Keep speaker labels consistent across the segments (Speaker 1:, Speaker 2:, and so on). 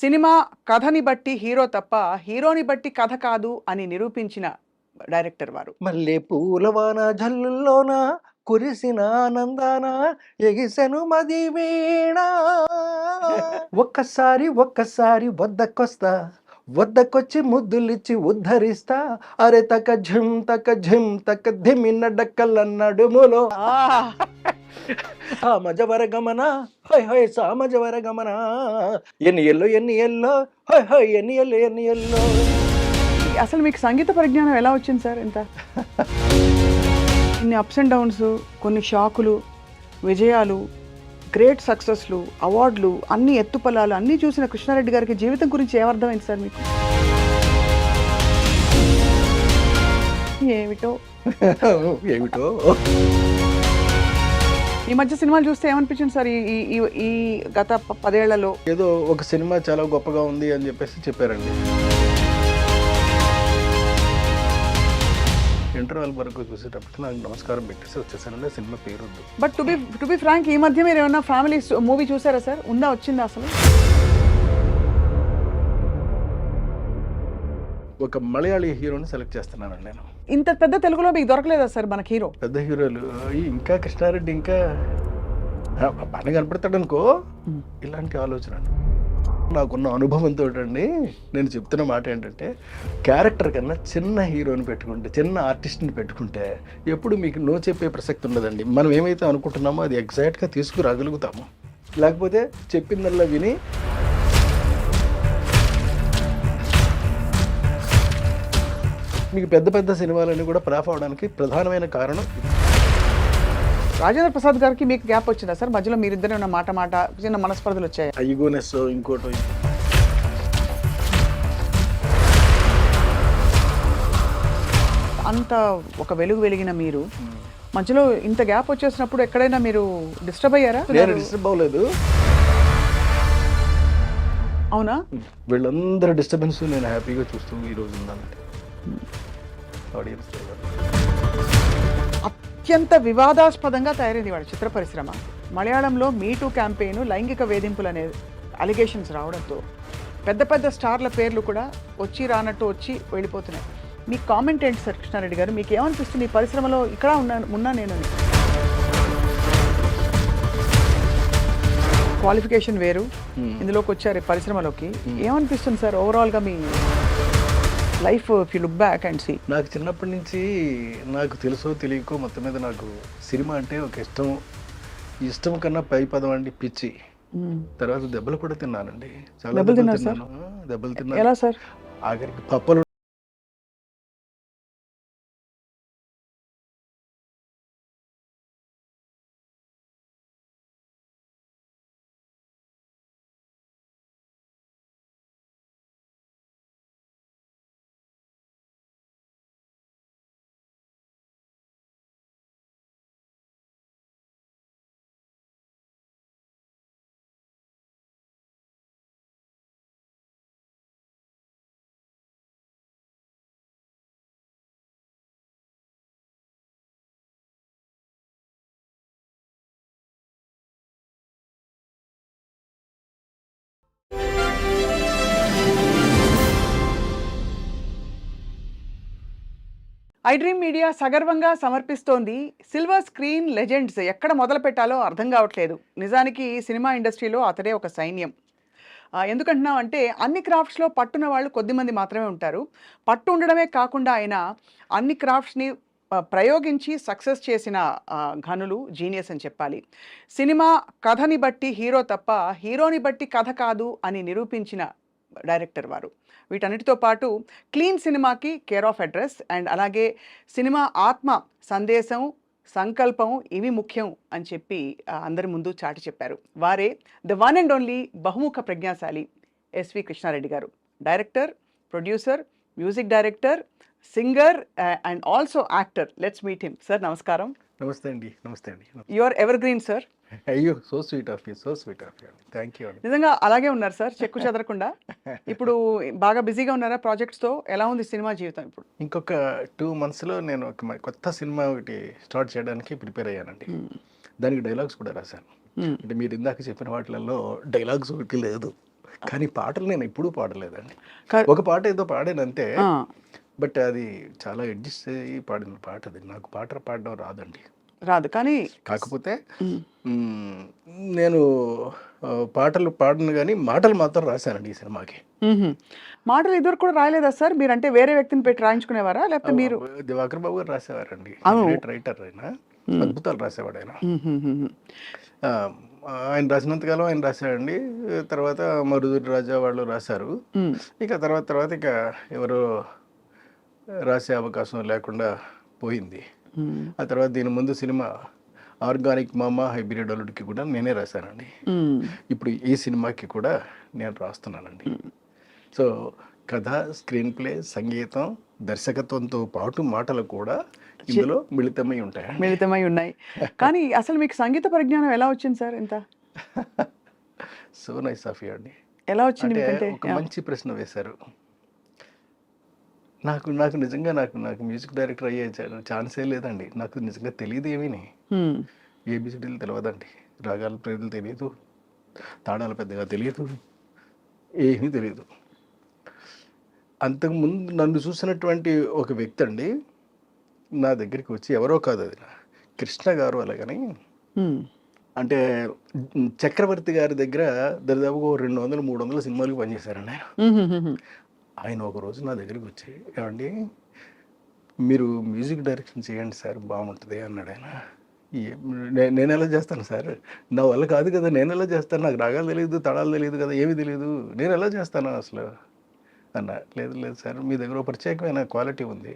Speaker 1: Cinema కథని బట్టి hero తప్ప హీరోని బట్టి కథ కాదు అని నిరూపించిన డైరెక్టర్ వారు.
Speaker 2: మల్లె పూలవాన జల్లుల్లోన కురిసిన ఆనందాన ఎగిసెను మది వీణ. ఒక్కసారి వద్దకొచ్చి ముద్దులిచ్చి ఉద్ధరిస్తా. అరే తక ఝిమ్ తక ధిమిన డక్కలన్నాడు మూలో. సామజవర గమన హోయ్ సామజవర గమన. ఎన్ని ఎల్లో హోయ్ ఎన్ని ఎల్లో.
Speaker 1: అసలు మీకు సంగీత పరిజ్ఞానం ఎలా వచ్చింది సార్? ఇంత ఇన్ని అప్స్ అండ్ డౌన్స్, కొన్ని షాకులు, విజయాలు, గ్రేట్ సక్సెస్లు, అవార్డులు, అన్ని ఎత్తుపల్లాలు అన్నీ చూసిన కృష్ణారెడ్డి గారికి జీవితం గురించి ఏమర్థమైంది సార్ మీకు? ఏమిటో
Speaker 2: ఏమిటో
Speaker 1: ఈ మధ్య సినిమాలు చూస్తే ఏమనిపించింది సార్? ఈ గత 10 ఏళ్లలో
Speaker 2: ఏదో ఒక సినిమా చాలా గొప్పగా ఉంది అని చెప్పేసి చెప్పారండి. ఇంటర్వెల్ వరకు చూసేటప్పుడు నాకు నమస్కారం పెట్టేసి వచ్చేసానండి. సినిమా పేరు.
Speaker 1: బట్ టు బి ఫ్రాంక్, ఈ మధ్య మీరు ఏమన్నా ఫ్యామిలీ మూవీ చూసారా సార్? ఉందా, వచ్చిందా అసలు?
Speaker 2: ఒక మలయాళీ హీరోని సెలెక్ట్ చేస్తున్నానండి నేను.
Speaker 1: ఇంత పెద్ద తెలుగులో మీకు దొరకలేదా సార్ మనకి హీరో?
Speaker 2: పెద్ద హీరోలు ఇంకా కృష్ణారెడ్డి ఇంకా బాగా కనపడతాడు అనుకో. ఇలాంటి ఆలోచన నాకున్న అనుభవంతో అండి నేను చెప్తున్న మాట ఏంటంటే, క్యారెక్టర్ కన్నా చిన్న హీరోని పెట్టుకుంటే, చిన్న ఆర్టిస్ట్ని పెట్టుకుంటే ఎప్పుడు మీకు నో చెప్పే ప్రసక్తి ఉండదండి. మనం ఏమైతే అనుకుంటున్నామో అది ఎగ్జాక్ట్గా తీసుకురాగలుగుతాము. లేకపోతే చెప్పిందల్లా విని మీకు పెద్ద పెద్ద సినిమాలన్నీ కూడా ఫ్లాప్ అవడానికి ప్రధానమైన కారణం.
Speaker 1: రాజేంద్ర ప్రసాద్ గారికి మీకు గ్యాప్ వచ్చిందా సార్? మధ్యలో మీరిద్దరే ఉన్న మాట చిన్న మనస్పర్ధలు వచ్చాయి?
Speaker 2: ఈగోనెస్ ఇంకోటి.
Speaker 1: అంత ఒక వెలుగు వెలిగిన మీరు మధ్యలో ఇంత గ్యాప్ వచ్చేసినప్పుడు ఎక్కడైనా మీరు డిస్టర్బ్ అయ్యారా?
Speaker 2: నేను డిస్టర్బ్ అవ్వలేదు.
Speaker 1: అవునా?
Speaker 2: వీళ్ళందరూ డిస్టర్బెన్స్ నేను హ్యాపీగా చూస్తూ ఈరోజు ఉన్నానండి. ఆడియన్స్
Speaker 1: అత్యంత వివాదాస్పదంగా తయారైంది వాళ్ళ చిత్ర పరిశ్రమ. మలయాళంలో మీటూ క్యాంపెయిన్, లైంగిక వేధింపులు అనే అలిగేషన్స్ రావడంతో పెద్ద పెద్ద స్టార్ల పేర్లు కూడా వచ్చి రానట్టు వచ్చి వెళ్ళిపోతున్నాయి. మీ కామెంట్ ఏంటి సార్ కృష్ణారెడ్డి గారు? మీకు ఏమనిపిస్తుంది? ఈ పరిశ్రమలో ఇక్కడ ఉన్నా నేను క్వాలిఫికేషన్ వేరు, ఇందులోకి వచ్చారు పరిశ్రమలోకి. ఏమనిపిస్తుంది సార్ ఓవరాల్గా మీ life if you look back and see?
Speaker 2: నాకు చిన్నప్పటి నుంచి నాకు తెలుసో తెలియకో మొత్తం మీద నాకు సినిమా అంటే ఒక ఇష్టం కన్నా పై పదం అండి పిచ్చి. తర్వాత దెబ్బలు కూడా తిన్నానండి. చాలా దెబ్బలు తిన్నాను.
Speaker 1: ఎలా సార్?
Speaker 2: ఆఖరికి పప్పలు
Speaker 1: ఐ డ్రీమ్ మీడియా సగర్వంగా సమర్పిస్తోంది సిల్వర్ స్క్రీన్ లెజెండ్స్. ఎక్కడ మొదలు పెట్టాలో అర్థం కావట్లేదు. నిజానికి సినిమా ఇండస్ట్రీలో అతడే ఒక సైన్యం. ఎందుకంటున్నాం అంటే, అన్ని క్రాఫ్ట్స్లో పట్టున్న వాళ్ళు కొద్దిమంది మాత్రమే ఉంటారు. పట్టు ఉండడమే కాకుండా ఆయన అన్ని క్రాఫ్ట్స్ని ప్రయోగించి సక్సెస్ చేసిన ఘనులు, జీనియస్ అని చెప్పాలి. సినిమా కథని బట్టి హీరో తప్ప హీరోని బట్టి కథ కాదు అని నిరూపించిన డైరెక్టర్ వారు. వీటన్నిటితో పాటు క్లీన్ సినిమాకి కేర్ ఆఫ్ అడ్రస్ అండ్ అలాగే సినిమా ఆత్మ, సందేశం, సంకల్పం ఇవి ముఖ్యం అని చెప్పి అందరి ముందు చాటి చెప్పారు. వారే ద వన్ అండ్ ఓన్లీ బహుముఖ ప్రజ్ఞాశాలి ఎస్వి కృష్ణారెడ్డి గారు. Director, producer, music director, singer and also actor. Let's meet him. Sir నమస్కారం.
Speaker 2: నమస్తే అండి. నమస్తే అండి.
Speaker 1: You are evergreen sir.
Speaker 2: అయ్యో, so sweet of you, so sweet of you. Thank you.
Speaker 1: నిజంగా అలాగే ఉన్నారు సార్, చెక్కు చెదరకుండా. ఇప్పుడు బాగా బిజీగా ఉన్నారా ప్రాజెక్ట్స్తో? ఎలా ఉంది సినిమా జీవితం ఇప్పుడు?
Speaker 2: ఇంకొక 2 monthsలో నేను ఒక కొత్త సినిమా ఒకటి స్టార్ట్ చేయడానికి ప్రిపేర్ అయ్యానండి. దానికి డైలాగ్స్ కూడా రాశాను. అంటే మీరు ఇందాక చెప్పిన వాటిలలో డైలాగ్స్ ఒకటి లేదు, కానీ పాటలు నేను ఎప్పుడూ పాడలేదండి. ఒక పాట ఏదో పాడానంతే, బట్ అది చాలా అడ్జస్ట్ అయ్యి పాడిన పాట అది. నాకు పాట పాడడం రాదండి.
Speaker 1: రాదు కానీ
Speaker 2: కాకపోతే నేను పాటలు పాడను కానీ మాటలు మాత్రం రాశానండి ఈ సినిమాకి.
Speaker 1: మాటలు ఇదివరకు కూడా రాయలేదా సార్? మీరు అంటే వేరే వ్యక్తిని పెట్టి రాయించుకునేవారా లేకపోతే మీరు?
Speaker 2: దివాకర్ బాబు గారు రాసేవారండి, గ్రేట్ రైటర్ ఆయన, అద్భుతాలు రాసేవాడు ఆయన. ఆయన రాసినంతకాలం ఆయన రాశాడండి. తర్వాత మరుదురి రాజా వాళ్ళు రాశారు. ఇక తర్వాత ఇక ఎవరో రాసే అవకాశం లేకుండా పోయింది. ఆ తర్వాత దీని ముందు సినిమా ఆర్గానిక్ మామ హైబ్రిడ్ అల్లుడికి కూడా నేనే రాశానండి. ఇప్పుడు ఈ సినిమాకి కూడా నేను రాస్తున్నానండి. సో కథ, స్క్రీన్ ప్లే, సంగీతం, దర్శకత్వంతో పాటు మాటలు కూడా ఇందులో మిళితమై ఉన్నాయి. కానీ అసలు మీకు సంగీత పరిజ్ఞానం ఎలా వచ్చింది సార్? ఇంత సో నైస్ ఆఫ్ యూ అండి.
Speaker 1: ఎలా వచ్చింది?
Speaker 2: ఒక మంచి ప్రశ్న వేశారు. నాకు నిజంగా నాకు మ్యూజిక్ డైరెక్టర్ అయ్యే ఛాన్సే లేదండి. నాకు నిజంగా తెలియదు ఏమీని. ఏబిసిడీలు తెలియదండి, రాగాల ప్రజలు తెలియదు, తాళాలు పెద్దగా తెలియదు, ఏమీ తెలియదు. అంతకుముందు నన్ను చూసినటువంటి ఒక వ్యక్తి అండి నా దగ్గరికి వచ్చి, ఎవరో కాదు అది కృష్ణ గారు అలాగని, అంటే చక్రవర్తి గారి దగ్గర దాదాపుగా 200-300 సినిమాలకు పనిచేశారండి ఆయన. ఆయన ఒకరోజు నా దగ్గరికి వచ్చి, ఏమండి మీరు మ్యూజిక్ డైరెక్షన్ చేయండి సార్, బాగుంటుంది అన్నాడు ఆయన. నేను ఎలా చేస్తాను సార్, నా వల్ల కాదు కదా, నేను ఎలా చేస్తాను, నాకు రాగాలు తెలియదు, తడాలు తెలియదు కదా, ఏమీ తెలియదు, నేను ఎలా చేస్తాను అసలు అన్న. లేదు సార్, మీ దగ్గర ఒక ప్రత్యేకమైన క్వాలిటీ ఉంది,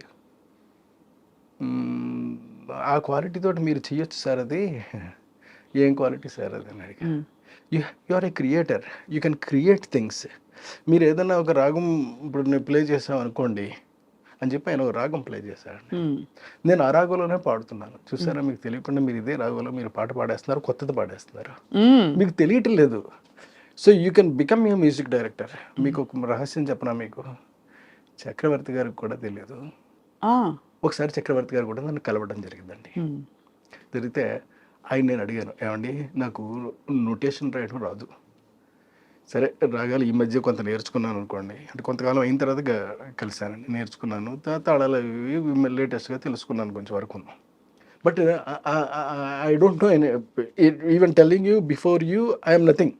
Speaker 2: ఆ క్వాలిటీతో మీరు చెయ్యొచ్చు సార్. అది ఏం క్వాలిటీ సార్ అది అని అడిగా. You are a creator, you can create things. మీరు ఏదైనా ఒక రాగం ఇప్పుడు నేను ప్లే చేసాం అనుకోండి అని చెప్పి ఆయన ఒక రాగం ప్లే చేశాడు. నేను ఆ రాగంలోనే పాడుతున్నాను. చూసారా, మీకు తెలియకుండా మీరు ఇదే రాగంలో మీరు పాట పాడేస్తున్నారు, కొత్తది పాడేస్తున్నారు, మీకు తెలియటం లేదు. So you can become a music director. మీకు ఒక రహస్యం చెప్పనా, మీకు చక్రవర్తి గారికి కూడా తెలియదు. ఒకసారి చక్రవర్తి గారు కూడా నన్ను కలవడం జరిగిందండి. జరిగితే ఆయన నేను అడిగాను, ఏమండి నాకు నోటేషన్ రాయడం రాదు, సరే రాగాలు ఈ మధ్య కొంత నేర్చుకున్నాను అనుకోండి, అంటే కొంతకాలం అయిన తర్వాత కలిశానండి, నేర్చుకున్నాను, తాళాలు ఇవి లేటెస్ట్గా తెలుసుకున్నాను కొంచెం వరకు. But I don't know even telling you before you I'm nothing.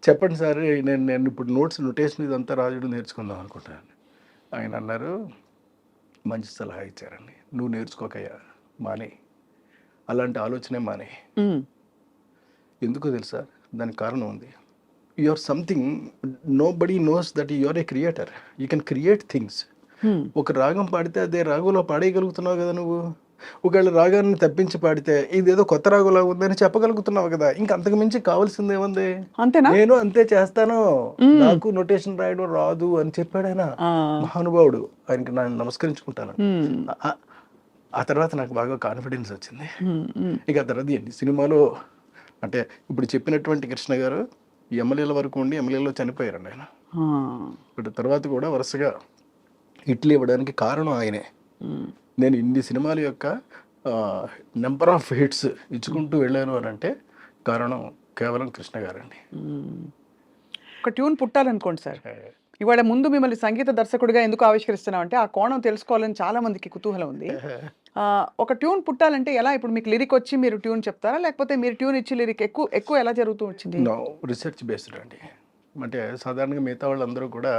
Speaker 2: చెప్పండి సార్, నేను ఇప్పుడు నోటేషన్ ఇదంతా రాజుడు నేర్చుకుందాం అనుకుంటాను. ఆయన అన్నారు, మంచి సలహా ఇచ్చారండి, నువ్వు నేర్చుకోకయ్యా, మానే, అలాంటి ఆలోచనే మానే. ఎందుకో తెలుసా, దానికి కారణం ఉంది. You are something, nobody knows that you are a creator. You can create things. ఒక రాగం పాడితే అదే రాగంలో పాడేయగలుగుతున్నావు కదా నువ్వు. ఒకవేళ రాగాన్ని తప్పించి పాడితే ఇదేదో కొత్త రాగులా ఉందని చెప్పగలుగుతున్నావు కదా. ఇంకా అంతకు మించి కావాల్సింది ఏముంది? అంతేనా? నేను అంతే చేస్తాను, నాకు నోటేషన్ రాయడం రాదు అని చెప్పాడు ఆయన, మహానుభావుడు. ఆయనకి నేను నమస్కరించుకుంటాను. ఆ తర్వాత నాకు బాగా కాన్ఫిడెన్స్ వచ్చింది. ఇక ఆ తర్వాత ఎన్ని సినిమాలో, అంటే ఇప్పుడు చెప్పినటువంటి కృష్ణ గారు ఎమ్మెల్యేల వరకు ఉండి ఎమ్మెల్యేలో చనిపోయారండి ఆయన. ఇప్పుడు తర్వాత కూడా వరుసగా హిట్లు ఇవ్వడానికి కారణం ఆయనే. నేను ఇన్ని సినిమాల యొక్క నెంబర్ ఆఫ్ హిట్స్ ఇచ్చుకుంటూ వెళ్ళాను అని అంటే కారణం కేవలం కృష్ణ గారండి.
Speaker 1: ఒక ట్యూన్ పుట్టాలనుకోండి సార్, ఇవాళ ముందు మిమ్మల్ని సంగీత దర్శకుడిగా ఎందుకు ఆవిష్కరిస్తున్నాం అంటే ఆ కోణం తెలుసుకోవాలని చాలా మందికి కుతూహలం ఉంది. ఒక ట్యూన్ పుట్టాలంటే ఎలా? ఇప్పుడు మీకు లిరిక్ వచ్చి మీరు ట్యూన్ చెప్తారా, లేకపోతే మీరు ట్యూన్ ఇచ్చి లిరిక్ ఎక్కువ ఎలా జరుగుతూ వచ్చింది?
Speaker 2: రిసెర్చ్ బేస్డ్ అండి. అంటే సాధారణంగా మిగతా వాళ్ళందరూ కూడా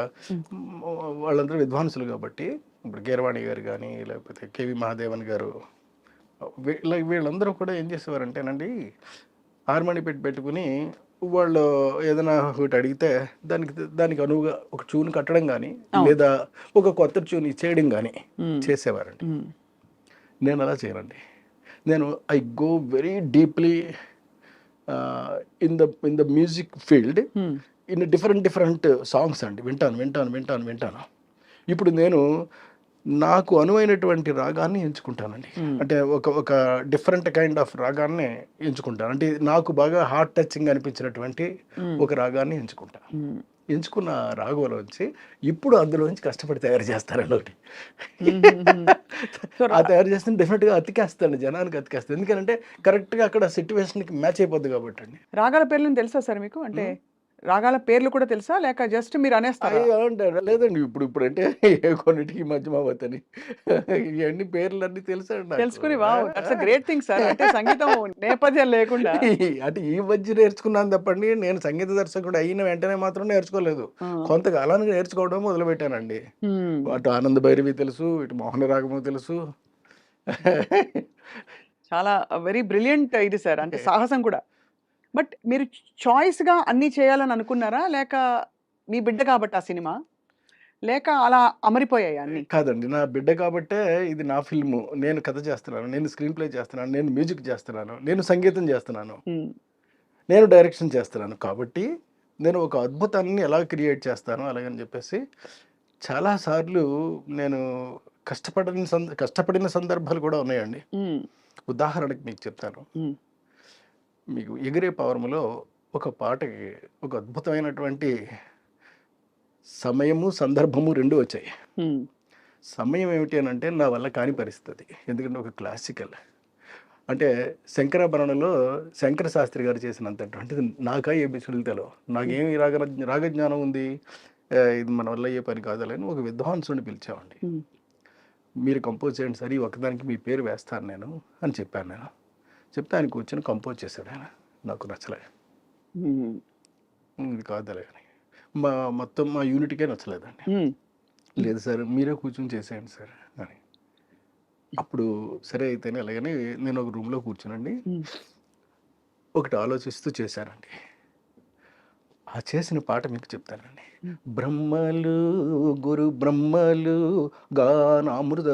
Speaker 2: వాళ్ళందరూ విద్వాంసులు కాబట్టి, ఇప్పుడు కీరవాణి గారు కానీ లేకపోతే కేవి మహాదేవన్ గారు, వీళ్ళందరూ కూడా ఏం చేసేవారంటేనండి, హార్మోని పెట్టుకుని వాళ్ళు ఏదైనా ఒకటి అడిగితే దానికి అనువుగా ఒక ట్యూన్ కట్టడం కానీ లేదా ఒక కొత్త ట్యూన్ ఇచ్చేయడం కానీ చేసేవారండి. నేను అలా చేయనండి. నేను I go very deeply in the music field, in different songs అండి. వింటాను. ఇప్పుడు నేను నాకు అనువైనటువంటి రాగాన్ని ఎంచుకుంటానండి. అంటే ఒక డిఫరెంట్ కైండ్ ఆఫ్ రాగాన్ని ఎంచుకుంటాను. అంటే నాకు బాగా హార్ట్ టచింగ్ అనిపించినటువంటి ఒక రాగాన్ని ఎంచుకుంటాను. ఎంచుకున్న రాఘవలోంచి ఇప్పుడు అందులోంచి కష్టపడి తయారు చేస్తారండి ఒకటి.
Speaker 1: సో
Speaker 2: ఆ తయారు చేస్తే డెఫినెట్గా అతికేస్తాడు, జనానికి అతికేస్తాడు. ఎందుకంటే కరెక్ట్గా అక్కడ సిచ్యువేషన్కి మ్యాచ్ అయిపోద్ది కాబట్టి అండి.
Speaker 1: రాగాల పేర్లను తెలుసా సార్ మీకు? అంటే రాగాల పేర్లు కూడా తెలుసా? లేక జస్ట్ మీరు అనేస్తారా?
Speaker 2: అయ్యో అంటాడు లేదండి, ఇప్పుడు అంటే కొన్నిటికి మధ్యమావతని ఇవన్నీ పేర్లన్నీ తెలుసండి నాకు.
Speaker 1: తెలుసుకుని wow! That's a great thing sir. అంటే సంగీతం నేపథ్యం లేకుండా.
Speaker 2: అంటే ఈ మధ్య నేర్చుకున్నాను తప్పండి, నేను సంగీత దర్శకుడు అయిన వెంటనే మాత్రం నేర్చుకోలేదు.
Speaker 1: ఆ!
Speaker 2: కొంతకాలానికి నేర్చుకోవడం మొదలుపెట్టానండి.
Speaker 1: హ్మ్.
Speaker 2: అటు ఆనంద భైరవి తెలుసు, ఇటు మోహన రాగము తెలుసు.
Speaker 1: చాలా వెరీ బ్రిలియంట్ ఇది సార్. అంటే సాహసం కూడా. బట్ మీరు చాయిస్‌గా అన్నీ చేయాలని అనుకున్నారా? లేక మీ బిడ్డ కాబట్టి ఆ సినిమా? లేక అలా అమరిపోయాయా అన్నీ?
Speaker 2: కాదండి, నా బిడ్డ కాబట్టే ఇది నా ఫిల్ము. నేను కథ చేస్తున్నాను, నేను స్క్రీన్ ప్లే చేస్తున్నాను, నేను మ్యూజిక్ చేస్తున్నాను, నేను సంగీతం చేస్తున్నాను,
Speaker 1: హ్మ్.
Speaker 2: నేను డైరెక్షన్ చేస్తున్నాను. కాబట్టి నేను ఒక అద్భుతాన్ని ఎలా క్రియేట్ చేస్తాను అలాగని చెప్పేసి చాలా సార్లు నేను కష్టపడిన సందర్భాలు కూడా ఉన్నాయండి.
Speaker 1: హ్మ్.
Speaker 2: ఉదాహరణకి మీకు చెప్తాను.
Speaker 1: హ్మ్.
Speaker 2: మీకు 'ఎగిరే పవరములో' ఒక పాటకి ఒక అద్భుతమైనటువంటి సమయము, సందర్భము 2 వచ్చాయి.
Speaker 1: హ్మ్.
Speaker 2: సమయం ఏమిటి అనంటే నా వల్ల కాని పరిస్థితి. ఎందుకంటే ఒక క్లాసికల్. అంటే శంకరాభరణంలో శంకర శాస్త్రి గారు చేసినంతటువంటిది నాకా ఏబిసిడీలు తెలవు. నాకేమి రాగజ్ఞానం ఉంది. ఇది మన వల్ల అయ్యే పని కాదులే అని ఒక విద్వాంసుడిని పిలిచామండి.
Speaker 1: హ్మ్.
Speaker 2: మీరు కంపోజ్ చేయండి సార్, ఈ ఒక్కదానికి మీ పేరు వేస్తాను నేను అని చెప్పాను నేను. చెప్తే ఆయన కూర్చొని కంపోజ్ చేశాడు ఆయన. నాకు నచ్చలే.
Speaker 1: హ్మ్.
Speaker 2: ఇది కాదులే అని. మొత్తం మా యూనిట్‌కే నచ్చలేదండి.
Speaker 1: హ్మ్.
Speaker 2: లేదు సార్, మీరే కూర్చొని చేసేయండి సార్ అని. అప్పుడు సరే అయితేనే అలాగని నేను ఒక రూమ్‌లో కూర్చోనండి.
Speaker 1: హ్మ్.
Speaker 2: ఒకటి ఆలోచిస్తూ చేశానండి. ఆ చేసిన పాట మీకు చెప్తానండి.
Speaker 1: హ్మ్.
Speaker 2: బ్రహ్మలు గురు బ్రహ్మలు గానామృత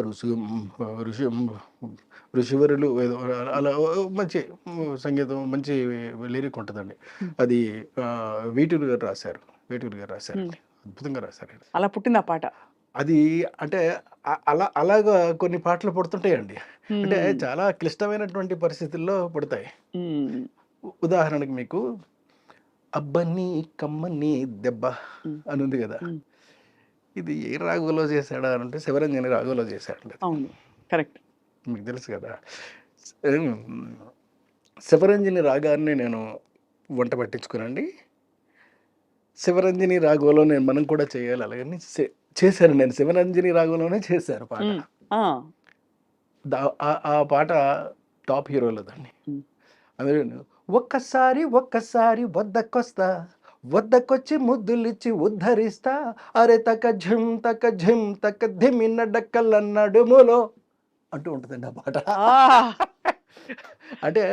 Speaker 2: ఋషివరులు ఏదో అలా మంచి సంగీతం, మంచి లిరిక్ ఉంటుందండి.
Speaker 1: హ్మ్.
Speaker 2: అది వేటూరి గారు రాశారు. వేటూరి గారు
Speaker 1: హ్మ్.
Speaker 2: రాశారండి. అద్భుతంగా రాశారు.
Speaker 1: అలా పుట్టింది ఆ పాట.
Speaker 2: అది అంటే అలాగా కొన్ని పాటలు పుడుతుంటాయండి. అంటే
Speaker 1: హ్మ్.
Speaker 2: చాలా క్లిష్టమైనటువంటి పరిస్థితుల్లో పుడతాయి.
Speaker 1: హ్మ్.
Speaker 2: ఉదాహరణకి మీకు 'అబ్బని కమ్మని దెబ్బ'
Speaker 1: హ్మ్.
Speaker 2: అని ఉంది కదా!
Speaker 1: హ్మ్.
Speaker 2: ఇది ఏ రాగంలో చేశాడా అనంటే శివరంజని రాగంలో చేశాడండి అది.
Speaker 1: అవును. కరెక్ట్.
Speaker 2: మీకు తెలుసు కదా! హ్మ్. శివరంజని రాగాన్ని నేను వంట పట్టించుకోనండి. శివరంజని రాగంలో మనం కూడా చేయాలి అలాగని చేశాను నేను. శివరంజని రాగంలోనే చేశాను పాట.
Speaker 1: హ్మ్. ఆ!
Speaker 2: ఆ పాట టాప్ హీరోలదండి.
Speaker 1: హ్మ్.
Speaker 2: అందులోను ఒక్కసారి వద్దకొస్తా, వద్దకొచ్చి ముద్దులిచ్చి ఉద్ధరిస్తా, అరె తక ఝిం తక ధిమిన డక్కల నడుములో అంటూ ఉంటుందండి ఆ పాట.
Speaker 1: ఆ!
Speaker 2: అంటే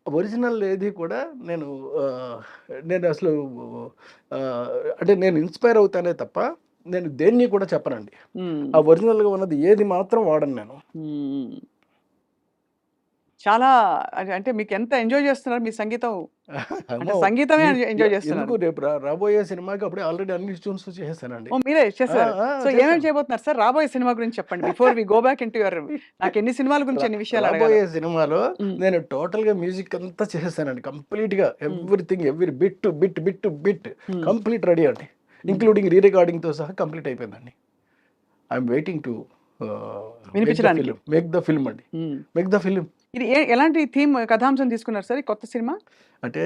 Speaker 2: ఒరిజినల్ ఏది కూడా నేను నేను అసలు ఆహ్, అంటే నేను ఇన్‌స్పైర్ అవుతానే తప్ప నేను దేన్ని కూడా చెప్పనండి.
Speaker 1: హ్మ్.
Speaker 2: ఆ ఒరిజినల్‌గా ఉన్నది ఏది మాత్రం వాడను నేను.
Speaker 1: హ్మ్. చాలా అంటే మీకెంత ఎంజాయ్ చేస్తున్నారు మీ సంగీతం? అంటే
Speaker 2: అమ్మో!
Speaker 1: సంగీతమే
Speaker 2: ఈ
Speaker 1: ఎంజాయ్ చేస్తున్నారు.
Speaker 2: ఎందుకు రేపు రాబోయే సినిమాకి అప్పుడే ఆల్రెడీ అన్ని ట్యూన్స్ చేసేసానండి.
Speaker 1: ఓహ్! మీరే
Speaker 2: ఆ!
Speaker 1: చేసారు.
Speaker 2: ఆ!
Speaker 1: సో ఏమేమి
Speaker 2: చేశాను.
Speaker 1: చేయబోతున్నారు సార్? రాబోయే సినిమా గురించి చెప్పండి. Before we go back into your నాకెన్ని సినిమాల గురించి ఎన్ని విషయాలు అడగాలో.
Speaker 2: రాబోయే సినిమాలో
Speaker 1: హ్మ్.
Speaker 2: నేను టోటల్‌గా మ్యూజిక్ అంతా చేసేసానండి. కంప్లీట్‌గా
Speaker 1: hmm.
Speaker 2: Everything every bit
Speaker 1: hmm.
Speaker 2: Complete ready అండి.
Speaker 1: హ్మ్.
Speaker 2: ఇంక్లూడింగ్ రికార్డింగ్‌తో సహా కంప్లీట్ అయిపోయిందండి. ఐ యామ్ వెయిటింగ్ టు
Speaker 1: వినిపించడానికి.
Speaker 2: మేక్ ద ఫిల్మ్ అండి.
Speaker 1: హ్మ్.
Speaker 2: Make the film.
Speaker 1: ఇది ఎలాంటి థీమ్ కథాంశం తీసుకున్నారు సార్ ఈ కొత్త సినిమా?
Speaker 2: అంటే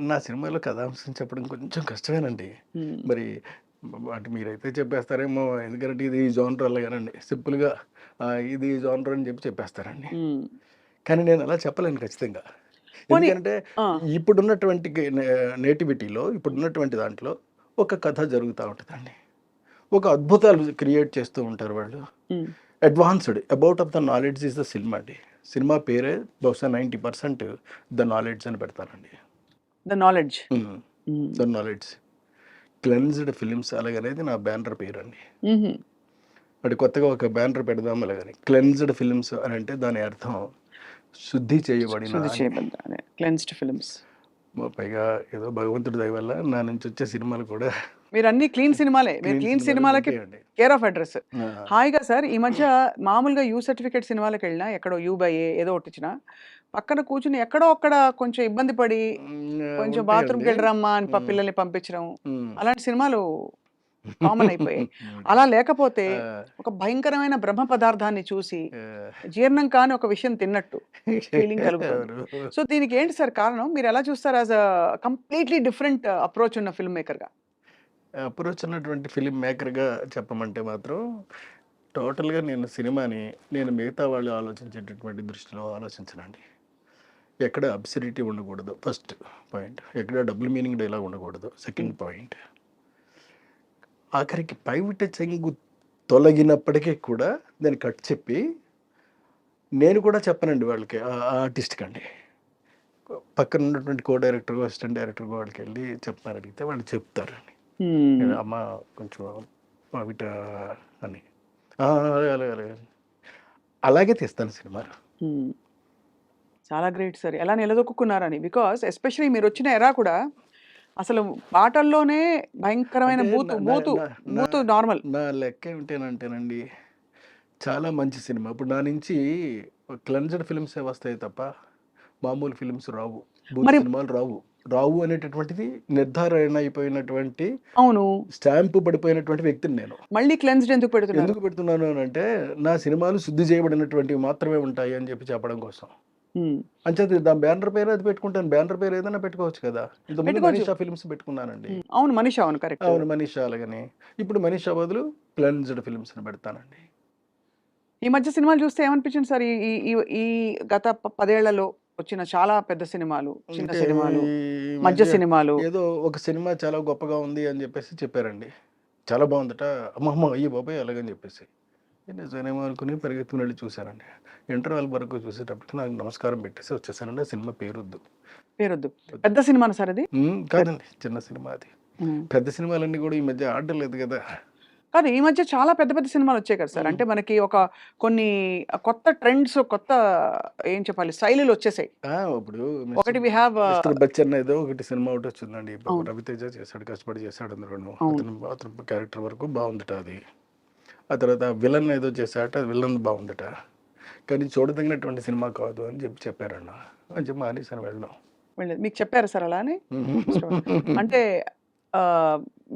Speaker 2: నా సినిమాలో కథాంశం చెప్పడం కొంచెం కష్టమేనండి.
Speaker 1: హ్మ్.
Speaker 2: మరి అంటే మీరైతే చెప్పేస్తారేమో, ఎందుకంటే ఇది జోనర్ అలాగేనండి. సింపుల్‌గా ఇది జోనర్ అని చెప్పేస్తారండి.
Speaker 1: హ్మ్.
Speaker 2: కానీ నేను అలా చెప్పలేను ఖచ్చితంగా.
Speaker 1: పోనీ
Speaker 2: ఎందుకంటే
Speaker 1: ఆ!
Speaker 2: ఇప్పుడున్నటువంటి నేటివిటీలో ఇప్పుడున్నటువంటి దాంట్లో ఒక కథ జరుగుతా ఉంటదండి. ఒక అద్భుతాలు క్రియేట్ చేస్తూ ఉంటారు వాళ్ళు.
Speaker 1: హ్మ్.
Speaker 2: Advanced about of the knowledge is the cinema అండి. సినిమా పేరే బహుశా 90% ద నాలెడ్జ్ అని పెడతానండి.
Speaker 1: The knowledge.
Speaker 2: హ్మ్.
Speaker 1: హ్మ్.
Speaker 2: The knowledge. క్లెన్స్డ్ ఫిల్మ్స్ అలాగనేది నా బ్యానర్ పేరండి.
Speaker 1: హుహు.
Speaker 2: అంటే కొత్తగా ఒక బ్యానర్ పెడదాం అలాగని. క్లెన్స్డ్ ఫిల్మ్స్ అని అంటే దాని అర్థం శుద్ధి చేయబడిన
Speaker 1: శుద్ధి
Speaker 2: అని.
Speaker 1: చేయబడ్డ అదే క్లెన్స్డ్ ఫిల్మ్స్.
Speaker 2: పైగా ఏదో భగవంతుడి దయ వల్ల నా నుంచి వచ్చే సినిమాలు కూడా
Speaker 1: మీరన్నీ క్లీన్ సినిమాలే. మీరు
Speaker 2: క్లీన్
Speaker 1: క్లీన్
Speaker 2: సినిమాలే
Speaker 1: సినిమాలకి
Speaker 2: ఉంటాయండి.
Speaker 1: Care of address.
Speaker 2: ఆ!
Speaker 1: హాయిగా సార్ ఈ మధ్య మామూలుగా యూ సర్టిఫికేట్ సినిమాలకెళ్ళినా ఎక్కడో యూ బై ఏ ఏదో ఒకటిచ్చినా పక్కన కూర్చుని ఎక్కడో అక్కడ కొంచెం ఇబ్బంది పడి కొంచెం బాత్రూమ్కి
Speaker 2: ఉంటాయండి.
Speaker 1: వెళ్ళరమ్మా అని పిల్లల్ని పంపించడం
Speaker 2: ఉమ్.
Speaker 1: అలాంటి సినిమాలు కామన్ అయిపోయాయి. అలా లేకపోతే ఒక భయంకరమైన బ్రహ్మ పదార్థాన్ని చూసి జీర్ణం కాని ఒక విషయం తిన్నట్టు ఫీలింగ్ కలుగుతుంది.
Speaker 2: ఎవరు
Speaker 1: సో దీనికి ఏంటి సార్ కారణం? మీరు ఎలా చూస్తారు as a completely different approach ఉన్న ఫిల్మ్ మేకర్గా?
Speaker 2: అప్రోచ్ ఉన్నటువంటి ఫిలిం మేకర్గా చెప్పమంటే మాత్రం టోటల్గా నేను సినిమాని నేను మిగతా వాళ్ళు ఆలోచించేటటువంటి దృష్టిలో ఆలోచించనండి. ఎక్కడ అబ్సిడిటీ ఉండకూడదు ఫస్ట్ పాయింట్, ఎక్కడ డబుల్ మీనింగ్ డైలాగ్ ఉండకూడదు సెకండ్ పాయింట్, ఆఖరికి పైవిట చెంగు తొలగినప్పటికీ కూడా దాన్ని కట్ చెప్పి నేను కూడా చెప్పనండి వాళ్ళకి, ఆ ఆర్టిస్ట్కి అండి, పక్కన ఉన్నటువంటి కో డైరెక్టర్ అసిస్టెంట్ డైరెక్టర్ వాళ్ళకి వెళ్ళి చెప్తారు, అడిగితే వాళ్ళు చెప్తారండి, అమ్మ కొంచెం పైవిట అని, అలాగే అలాగే అలాగే అలాగే తీస్తాను సినిమాలు.
Speaker 1: చాలా గ్రేట్ సార్. ఎలా నిలదొక్కున్నారని. బికాస్ ఎస్పెషల్లీ మీరు వచ్చిన ఎరా కూడా అసలు పాటల్లోనే భయంకరమైన
Speaker 2: అంటే
Speaker 1: బూతు
Speaker 2: నా-
Speaker 1: బూతు
Speaker 2: నా- నా-
Speaker 1: బూతు నార్మల్.
Speaker 2: నా లెక్క ఏమిటేనంటేనండి, చాలా మంచి సినిమా. ఇప్పుడు నా నుంచి క్లెన్జర్ ఫిల్మ్సే వస్తాయి తప్ప మామూలు ఫిల్మ్స్ రావు, బూత్
Speaker 1: మరి
Speaker 2: సినిమాలు రావు. రావు అనేటటువంటిది నిర్ధారణ అయిపోయినటువంటి
Speaker 1: అవును.
Speaker 2: స్టాంపు పడిపోయినటువంటి వ్యక్తిని నేను.
Speaker 1: మళ్ళీ క్లెన్స్డ్ ఎందుకు పెడుతున్నారు?
Speaker 2: ఎందుకు పెడుతున్నాను అని అంటే నా సినిమాలు శుద్ధి చేయబడినటువంటివి మాత్రమే ఉంటాయి అని చెప్పి చెప్పడం కోసం. అంచేది దాని బ్యానర్ పేరు అది పెట్టుకుంటాను, బ్యానర్ పేరు ఏదైనా పెట్టుకోవచ్చు కదా. ఇంతకుముందు
Speaker 1: పెట్టుకోవచ్చు.
Speaker 2: మనీషా ఫిల్మ్స్ పెట్టుకున్నానండి.
Speaker 1: అవును మనీషా, అవును కరెక్ట్.
Speaker 2: అవును మనీషా, అలాగని ఇప్పుడు మనీషా బదులు క్లెన్జ్డ్ ఫిల్మ్స్ అని పెడతానండి.
Speaker 1: ఈ మధ్య సినిమాలు చూస్తే ఏమనిపించింది సార్? ఈ ఈ ఈ- ఈ గత 10 ఏళ్లలో వచ్చిన చాలా పెద్ద సినిమాలు, చిన్న
Speaker 2: అంటే
Speaker 1: సినిమాలు,
Speaker 2: ఈ
Speaker 1: మధ్య
Speaker 2: మధ్య
Speaker 1: సినిమాలు.
Speaker 2: ఏదో ఒక సినిమా చాలా గొప్పగా ఉంది అని చెప్పేసి చెప్పారండి, చాలా బాగుందట, అమ్మమ్మ అయ్యి బాబాయ్ అలాగని చెప్పేసి సినిమా అనుకుని పరిగెత్తుకుని వెళ్ళి చూశానండి. ఇంటర్వెల్ వరకు చూసేటప్పటికి నాకు నమస్కారం పెట్టేసి వచ్చేసానండి. ఆ సినిమా పేరొద్దు.
Speaker 1: పేరొద్దు. పెద్ద సినిమానా సార్ అది?
Speaker 2: కాదండి, చిన్న సినిమా అది. పెద్ద సినిమాలన్నీ కూడా ఈ మధ్య ఆడడం లేదు కదా.
Speaker 1: కాదు, ఈ మధ్య చాలా పెద్ద పెద్ద సినిమాలు వచ్చాయి కదా సార్. అంటే మనకి కొన్ని కొత్త ట్రెండ్స్, కొత్త ఏం చెప్పాలి, శైలులు వచ్చేసాయి.
Speaker 2: ఇప్పుడు
Speaker 1: ఒకటి వి హ్యావ్
Speaker 2: మిస్టర్ బచ్చన్ ఏదో ఒకటి సినిమా ఒకటి వచ్చిందండి,
Speaker 1: అవును.
Speaker 2: రవితేజ చేశాడు, కష్టపడి చేశాడు అందులోను.
Speaker 1: అవును.
Speaker 2: అతను క్యారెక్టర్ వరకు బాగుందట అది. ఆ తర్వాత విలన్ ఏదో చేశాట, అది విలన్ బాగుందట, కానీ చూడదగినటువంటి సినిమా కాదు అని చెప్పి చెప్పారన్న. అని చెప్పి మానేసాను వెళ్ళడం.
Speaker 1: వెళ్ళేది. మీకు చెప్పారా సార్ అలా అని? అంటే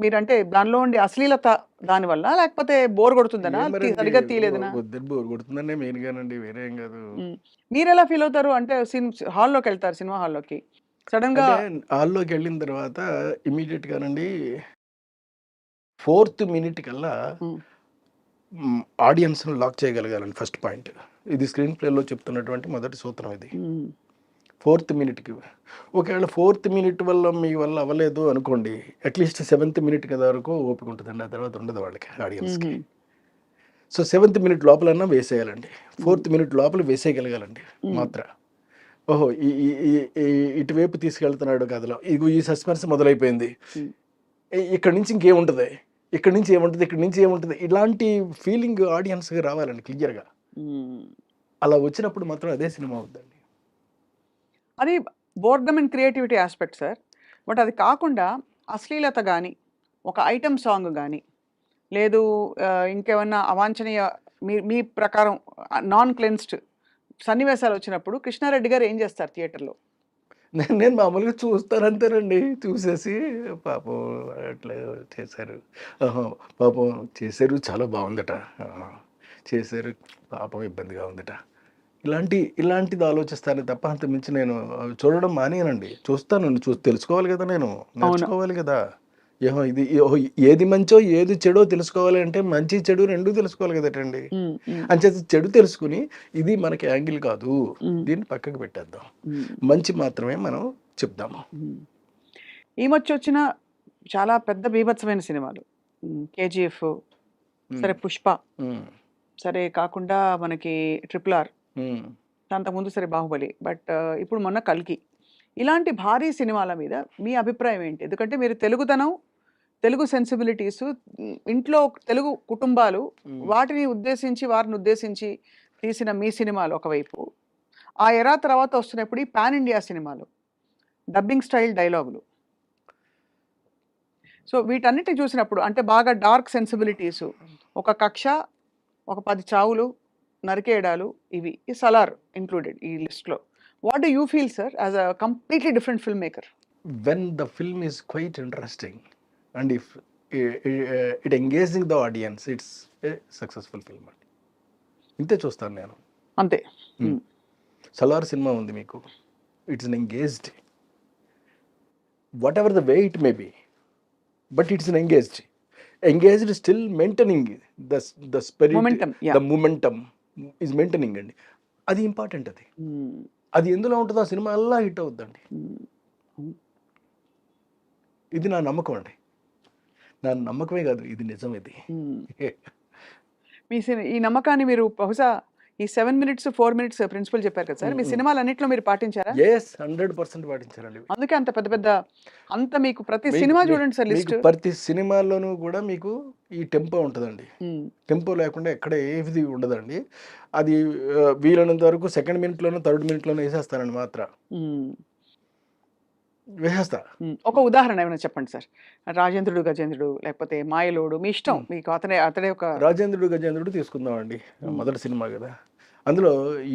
Speaker 1: మీరంటే దానిలో ఉండే అశ్లీలత దానివల్ల, లేకపోతే బోర్ కొడుతుందనా, సరిగ్గా తీయలేదనా?
Speaker 2: బోర్ కొడుతుందండి మెయిన్ గానండి, వేరే ఏం కాదు.
Speaker 1: మీరు ఎలా ఫీల్ అవుతారు? అంటే హాల్లోకి వెళ్తారు, సినిమా హాల్లోకి, సడన్ గా
Speaker 2: హాల్లోకి వెళ్ళిన తర్వాత ఇమీడియట్ గానండి 4th మినిట్ కల్లా ఆడియన్స్ లాక్ చేయగలగాలండి. ఫస్ట్ పాయింట్ ఇది, స్క్రీన్ ప్లేలో చెప్తున్నటువంటి మొదటి సూత్రం ఇది. 4th మినిట్కి ఒకవేళ 4th మినిట్ వల్ల మీ వల్ల అవ్వలేదు అనుకోండి, అట్లీస్ట్ 7th మినిట్ కదా వరకు ఓపిక ఉంటుందండి, ఆ తర్వాత ఉండదు వాళ్ళకి, ఆడియన్స్కి. సో 7th మినిట్ లోపలన్నా వేసేయాలండి, 4th మినిట్ లోపల వేసేయగలగాలండి మాత్ర. ఓహో ఇటువైపు తీసుకెళ్తున్నాడు కథలో, ఇగో ఈ సస్పెన్స్ మొదలైపోయింది, ఇక్కడ నుంచి ఇంకేముంటుంది, ఇక్కడ నుంచి ఏముంటుంది, ఇక్కడ నుంచి ఏముంటుంది, ఇలాంటి ఫీలింగ్ ఆడియన్స్కి రావాలండి క్లియర్గా. అలా వచ్చినప్పుడు మాత్రం అదే సినిమా అవుతుందండి.
Speaker 1: అది boredom and creativity aspect sir. But అది కాకుండా అశ్లీలత కానీ, ఒక ఐటమ్ సాంగ్ కానీ, లేదు ఇంకేమన్నా అవాంఛనీయ, మీ ప్రకారం నాన్ క్లెన్స్డ్ సన్నివేశాలు వచ్చినప్పుడు కృష్ణారెడ్డి గారు ఏం చేస్తారు థియేటర్లో?
Speaker 2: నేను మామూలుగా చూస్తాను అంతేనండి, చూసేసి పాపం అట్లా చేశారు, పాపం చేశారు, చాలా బాగుందట, చేశారు, పాపం ఇబ్బందిగా ఉందట, ఇలాంటిది ఆలోచిస్తాను తప్ప అంత మించి నేను చూడడం మానేనండి. చూస్తాను, తెలుసుకోవాలి కదా, నేను నేర్చుకోవాలి కదా, ఏది మంచో ఏది చెడో తెలుసుకోవాలి అంటే మంచి చెడు రెండూ తెలుసుకోవాలి కదటండి. అంచేత చెడు తెలుసుకుని ఇది మనకి యాంగిల్ కాదు, దీన్ని పక్కకు పెట్టేద్దాం, మంచి మాత్రమే మనం చెప్దాము.
Speaker 1: ఈ మధ్య వచ్చిన చాలా పెద్ద బీభత్సమైన సినిమాలు, కేజీఎఫ్ సరే, పుష్ప సరే, కాకుండా మనకి RRR, అంతకుముందు సరే బాహుబలి, బట్ ఇప్పుడు మొన్న కల్కి, ఇలాంటి భారీ సినిమాల మీద మీ అభిప్రాయం ఏంటి? ఎందుకంటే మీరు తెలుగు సెన్సిబిలిటీస్, ఇంట్లో తెలుగు కుటుంబాలు, వారిని ఉద్దేశించి తీసిన మీ సినిమాలు ఒకవైపు, ఆ ఎరా తర్వాత వస్తున్నప్పుడు ఈ పాన్ ఇండియా సినిమాలు, డబ్బింగ్ స్టైల్ డైలాగులు, సో వీటన్నిటిని చూసినప్పుడు అంటే బాగా డార్క్ సెన్సిబిలిటీస్, ఒక కక్ష, ఒక 10 చావులు, నరికేయడాలు, ఇవి ఈ సలార్ ఇంక్లూడెడ్ ఈ లిస్ట్లో, what do you feel sir as a completely different film maker?
Speaker 2: when the film is quite interesting and if it engaging the audience, it's a successful film అండి. ఇంతే చూస్తాను నేను.
Speaker 1: అంతే.
Speaker 2: సలార్ సినిమా ఉంది మీకు, it's an engaged, whatever the way it may be, but it's an engaged still maintaining the spirit,
Speaker 1: Momentum, yeah.
Speaker 2: the momentum is maintaining అండి. అది important. అది ఎందులో ఉంటుందో ఆ సినిమా అలా హిట్ అవుద్దండి. ఇది నా నమ్మకం అండి. నా నమ్మకమే కాదు, ఇది నిజం. ఇది
Speaker 1: మీ ఈ నమ్మకాన్ని మీరు బహుశా ఈ 7 minutes 4 minutes ప్రిన్సిపల్ చెప్పారు కదా సార్, మీ సినిమాలన్నిట్లో మీరు పాటించారా?
Speaker 2: yes 100% పాటించారండి.
Speaker 1: అందుకే అంత పెద్ద పెద్ద అంత మీకు ప్రతి సినిమా చూడండి సార్ లిస్ట్.
Speaker 2: ప్రతి సినిమాల్లోనూ కూడా మీకు ఈ టెంపో ఉంటుందండి. టెంపో లేకుండా ఎక్కడ ఏది ఉండదండి. అది వీలైనంత వరకు సెకండ్ మినిట్లోనూ థర్డ్ మినిట్లోనూ వేసేస్తానండి. మాత్రం వేసేస్తా.
Speaker 1: ఒక ఉదాహరణ ఏమైనా చెప్పండి సార్. రాజేంద్రుడు గజేంద్రుడు లేకపోతే మాయలోడు, మీ ఇష్టం, మీకు అతడే ఒక.
Speaker 2: రాజేంద్రుడు గజేంద్రుడు తీసుకుందామండి, మొదటి సినిమా కదా. అందులో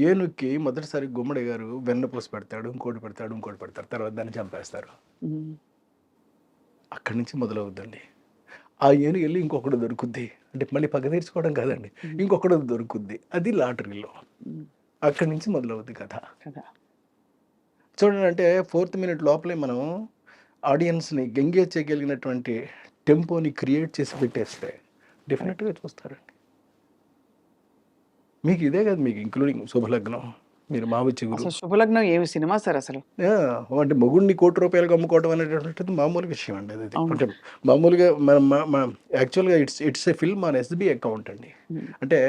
Speaker 2: ఏనుక్కి మొదటిసారి గుమ్మడి గారు వెన్నపూస పెడతాడు, ఇంకోటి పెడతాడు, తర్వాత దాన్ని చంపేస్తారు. అక్కడి నుంచి మొదలవుద్దండి. ఆ ఏనుగు వెళ్ళి ఇంకొకటి దొరుకుద్ది, అంటే మళ్ళీ పగ తీర్చుకోవడం కాదండి, ఇంకొకటి దొరుకుద్ది, అది లాటరీలో. అక్కడి నుంచి మొదలవుద్ది కథ. చూడండి, అంటే 4th minute లోపలే మనం ఆడియన్స్ని ఎంగేజ్ చేయగలిగినటువంటి టెంపోని క్రియేట్ చేసి పెట్టేస్తే డెఫినెట్గా చూస్తారండి. మీకు ఇదే కదా, మీకు ఇంక్లూడింగ్ శుభలగ్నం, మీరు మావి చిగురు.
Speaker 1: శుభలగ్నం ఏమి సినిమా సార్ అసలు.
Speaker 2: అంటే మొగుడిని ₹1,00,00,000 అమ్ముకోవడం అనేటటువంటిది మామూలు విషయం అండి. అది అంటే మామూలుగా యాక్చువల్గా it's a film on SBI account అండి. అంటే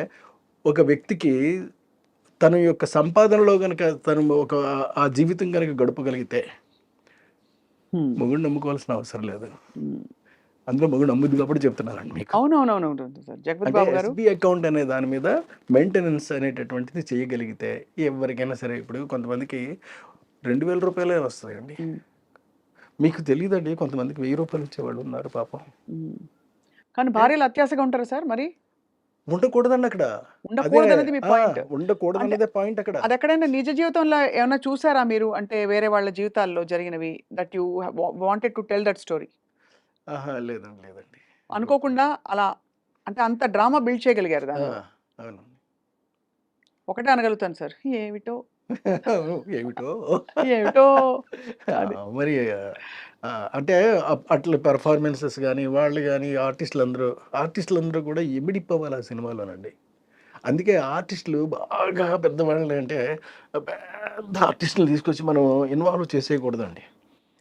Speaker 2: ఒక వ్యక్తికి తన యొక్క సంపాదనలో కనుక తను ఒక ఆ జీవితం కనుక గడపగలిగితే మొగుడు నమ్ముకోవాల్సిన అవసరం లేదు. అందులో మొగుడు నమ్ముద్ది కాబట్టి చెప్తున్నానండి మీకు.
Speaker 1: అవునవునవును సార్. జగపతి బాబు గారు
Speaker 2: SBI అకౌంట్ అనే దాని మీద మెయింటెనెన్స్ అనేటటువంటిది చేయగలిగితే ఎవరికైనా సరే, ఇప్పుడు కొంతమందికి ₹2,000 వస్తాయండి. మీకు తెలియదండి, కొంతమందికి ₹1,000 వచ్చేవాళ్ళు ఉన్నారు పాపం.
Speaker 1: కానీ భార్యలు అత్యాశగా ఉంటారా సార్? మరి
Speaker 2: ఉండకూడదండి అక్కడ.
Speaker 1: ఉండకూడదనేది మీ పాయింట్.
Speaker 2: ఉండకూడదు అనేదే పాయింట్ అక్కడ.
Speaker 1: అది ఎక్కడైనా నిజ జీవితంలో ఏమైనా చూసారా మీరు? అంటే వేరే వాళ్ళ జీవితాల్లో జరిగినవి that you wanted to tell that story?
Speaker 2: లేదండి.
Speaker 1: అనుకోకుండా అలా, అంటే అంత డ్రామా బిల్డ్ చేయగలిగారు దాన్ని.
Speaker 2: అవును.
Speaker 1: ఒకటే అనగలుగుతాను సార్, ఏమిటో
Speaker 2: ఏమిటో మరి. అంటే అట్లా పెర్ఫార్మెన్సెస్ కానీ వాళ్ళు కానీ ఆర్టిస్టులందరూ కూడా ఎమిడిపోవాలి ఆ సినిమాలోనండి. అందుకే ఆర్టిస్టులు బాగా పెద్దవాళ్ళు అంటే పెద్ద ఆర్టిస్టులు తీసుకొచ్చి మనం ఇన్వాల్వ్ చేసేయకూడదండి.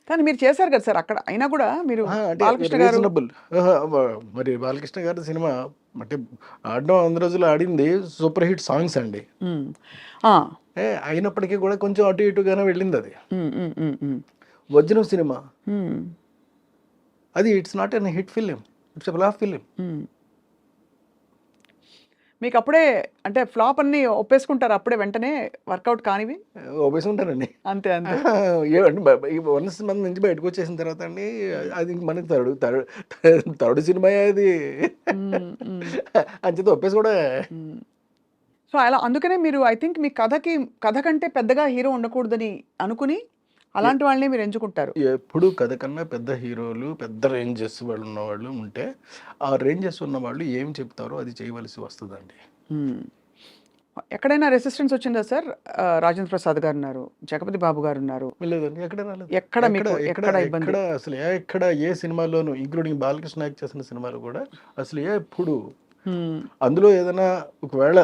Speaker 1: కానీ మీరు చేశారు కదా సార్ అక్కడ. అయినా కూడా మీరు బాలకృష్ణ గారు,
Speaker 2: మరి బాలకృష్ణ గారి సినిమా అంటే ఆడడం 100 రోజులు ఆడింది సూపర్ హిట్ సాంగ్స్ అండి. అయినప్పటికీ కూడా కొంచెం అటు ఇటుగానే వెళ్ళింది అది. వజ్రం సినిమా అది it's not an hit film, it's a flop film.
Speaker 1: మీకు అప్పుడే అంటే ఫ్లాప్ అన్ని ఒప్పేసుకుంటారు అప్పుడే వెంటనే, వర్కౌట్ కానివి
Speaker 2: ఒప్పేసుకుంటారండి.
Speaker 1: అంతే అంతే.
Speaker 2: వన్స్ మంది నుంచి బయటకు వచ్చేసిన తర్వాత అండి, అది మనకి థర్డ్ సినిమా అది అంచేత ఒప్పేసి కూడా.
Speaker 1: సో అలా అందుకనే మీరు ఐ థింక్ మీ కథ కంటే పెద్దగా హీరో ఉండకూడదని అనుకుని అలాంటి వాళ్ళని మీరు ఎంచుకుంటారు.
Speaker 2: ఎప్పుడు కథ కన్నా పెద్ద హీరోలు, పెద్ద రేంజెస్ వాళ్ళు ఉన్నవాళ్ళు ఉంటే, ఆ రేంజెస్ ఉన్న వాళ్ళు ఏం చెప్తారో అది చేయవలసి వస్తుందండి.
Speaker 1: ఎక్కడైనా రెసిస్టెన్స్ వచ్చిందా సార్? రాజేంద్ర ప్రసాద్ గారు ఉన్నారు, జగపతి బాబు గారు ఉన్నారు.
Speaker 2: లేదండి, ఎక్కడ అసలు ఎక్కడ ఏ సినిమాలోనూ, ఇంక్లూడింగ్ బాలకృష్ణ యాక్ట్ చేసిన సినిమాలు కూడా అసలు ఎప్పుడు అందులో ఏదైనా ఒకవేళ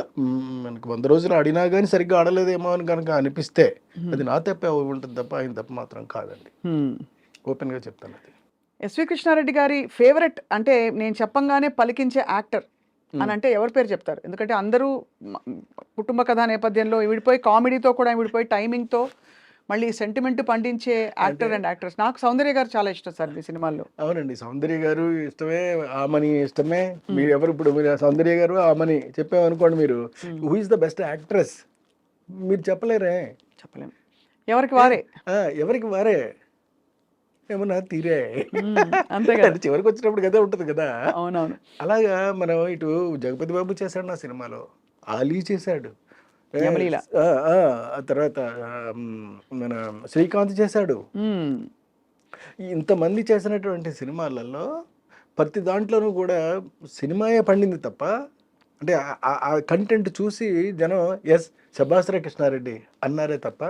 Speaker 2: మనకు 100 రోజులు ఆడినా కానీ సరిగ్గా ఆడలేదేమో అని కనుక అనిపిస్తే అది నా తప్పే ఉంటుంది తప్ప ఆయన తప్ప మాత్రం కాదండి. ఓపెన్గా చెప్తాను. అది
Speaker 1: ఎస్వి కృష్ణారెడ్డి గారి ఫేవరెట్ అంటే నేను చెప్పంగానే పలికించే యాక్టర్ అని అంటే ఎవరి పేరు చెప్తారు? ఎందుకంటే అందరూ కుటుంబ కథా నేపథ్యంలో విడిపోయి, కామెడీతో కూడా విడిపోయి, టైమింగ్తో మళ్ళీ సెంటిమెంట్ పండించే యాక్టర్ అండ్ యాక్ట్రెస్. నాకు సౌందర్య గారు చాలా ఇష్టం సార్ మీ సినిమాల్లో.
Speaker 2: అవునండి, సౌందర్య గారు ఇష్టమే, ఆమని ఇష్టమే. మీరు ఎవరు ఇప్పుడు మీరు సౌందర్య గారు ఆమని చెప్పామనుకోండి, మీరు who is the best actress మీరు చెప్పలేరే.
Speaker 1: చెప్పలేము, ఎవరికి వారే
Speaker 2: ఏమన్నా తీరే
Speaker 1: అంతే కదా.
Speaker 2: చివరికి వచ్చినప్పుడు కదా ఉంటుంది కదా.
Speaker 1: అవునవును.
Speaker 2: అలాగా మనం ఇటు జగపతి బాబు చేశాడు నా సినిమాలో, ఆలీ చేశాడు,
Speaker 1: యమలీల.
Speaker 2: ఆ తర్వాత మన శ్రీకాంత్ చేశాడు.
Speaker 1: మ్మ్.
Speaker 2: ఇంతమంది చేసినటువంటి సినిమాలలో ప్రతి దాంట్లోనూ కూడా సినిమాయే పండింది తప్ప, అంటే ఆ కంటెంట్ చూసి జనం ఎస్ శభాస్ర కృష్ణారెడ్డి అన్నారే తప్ప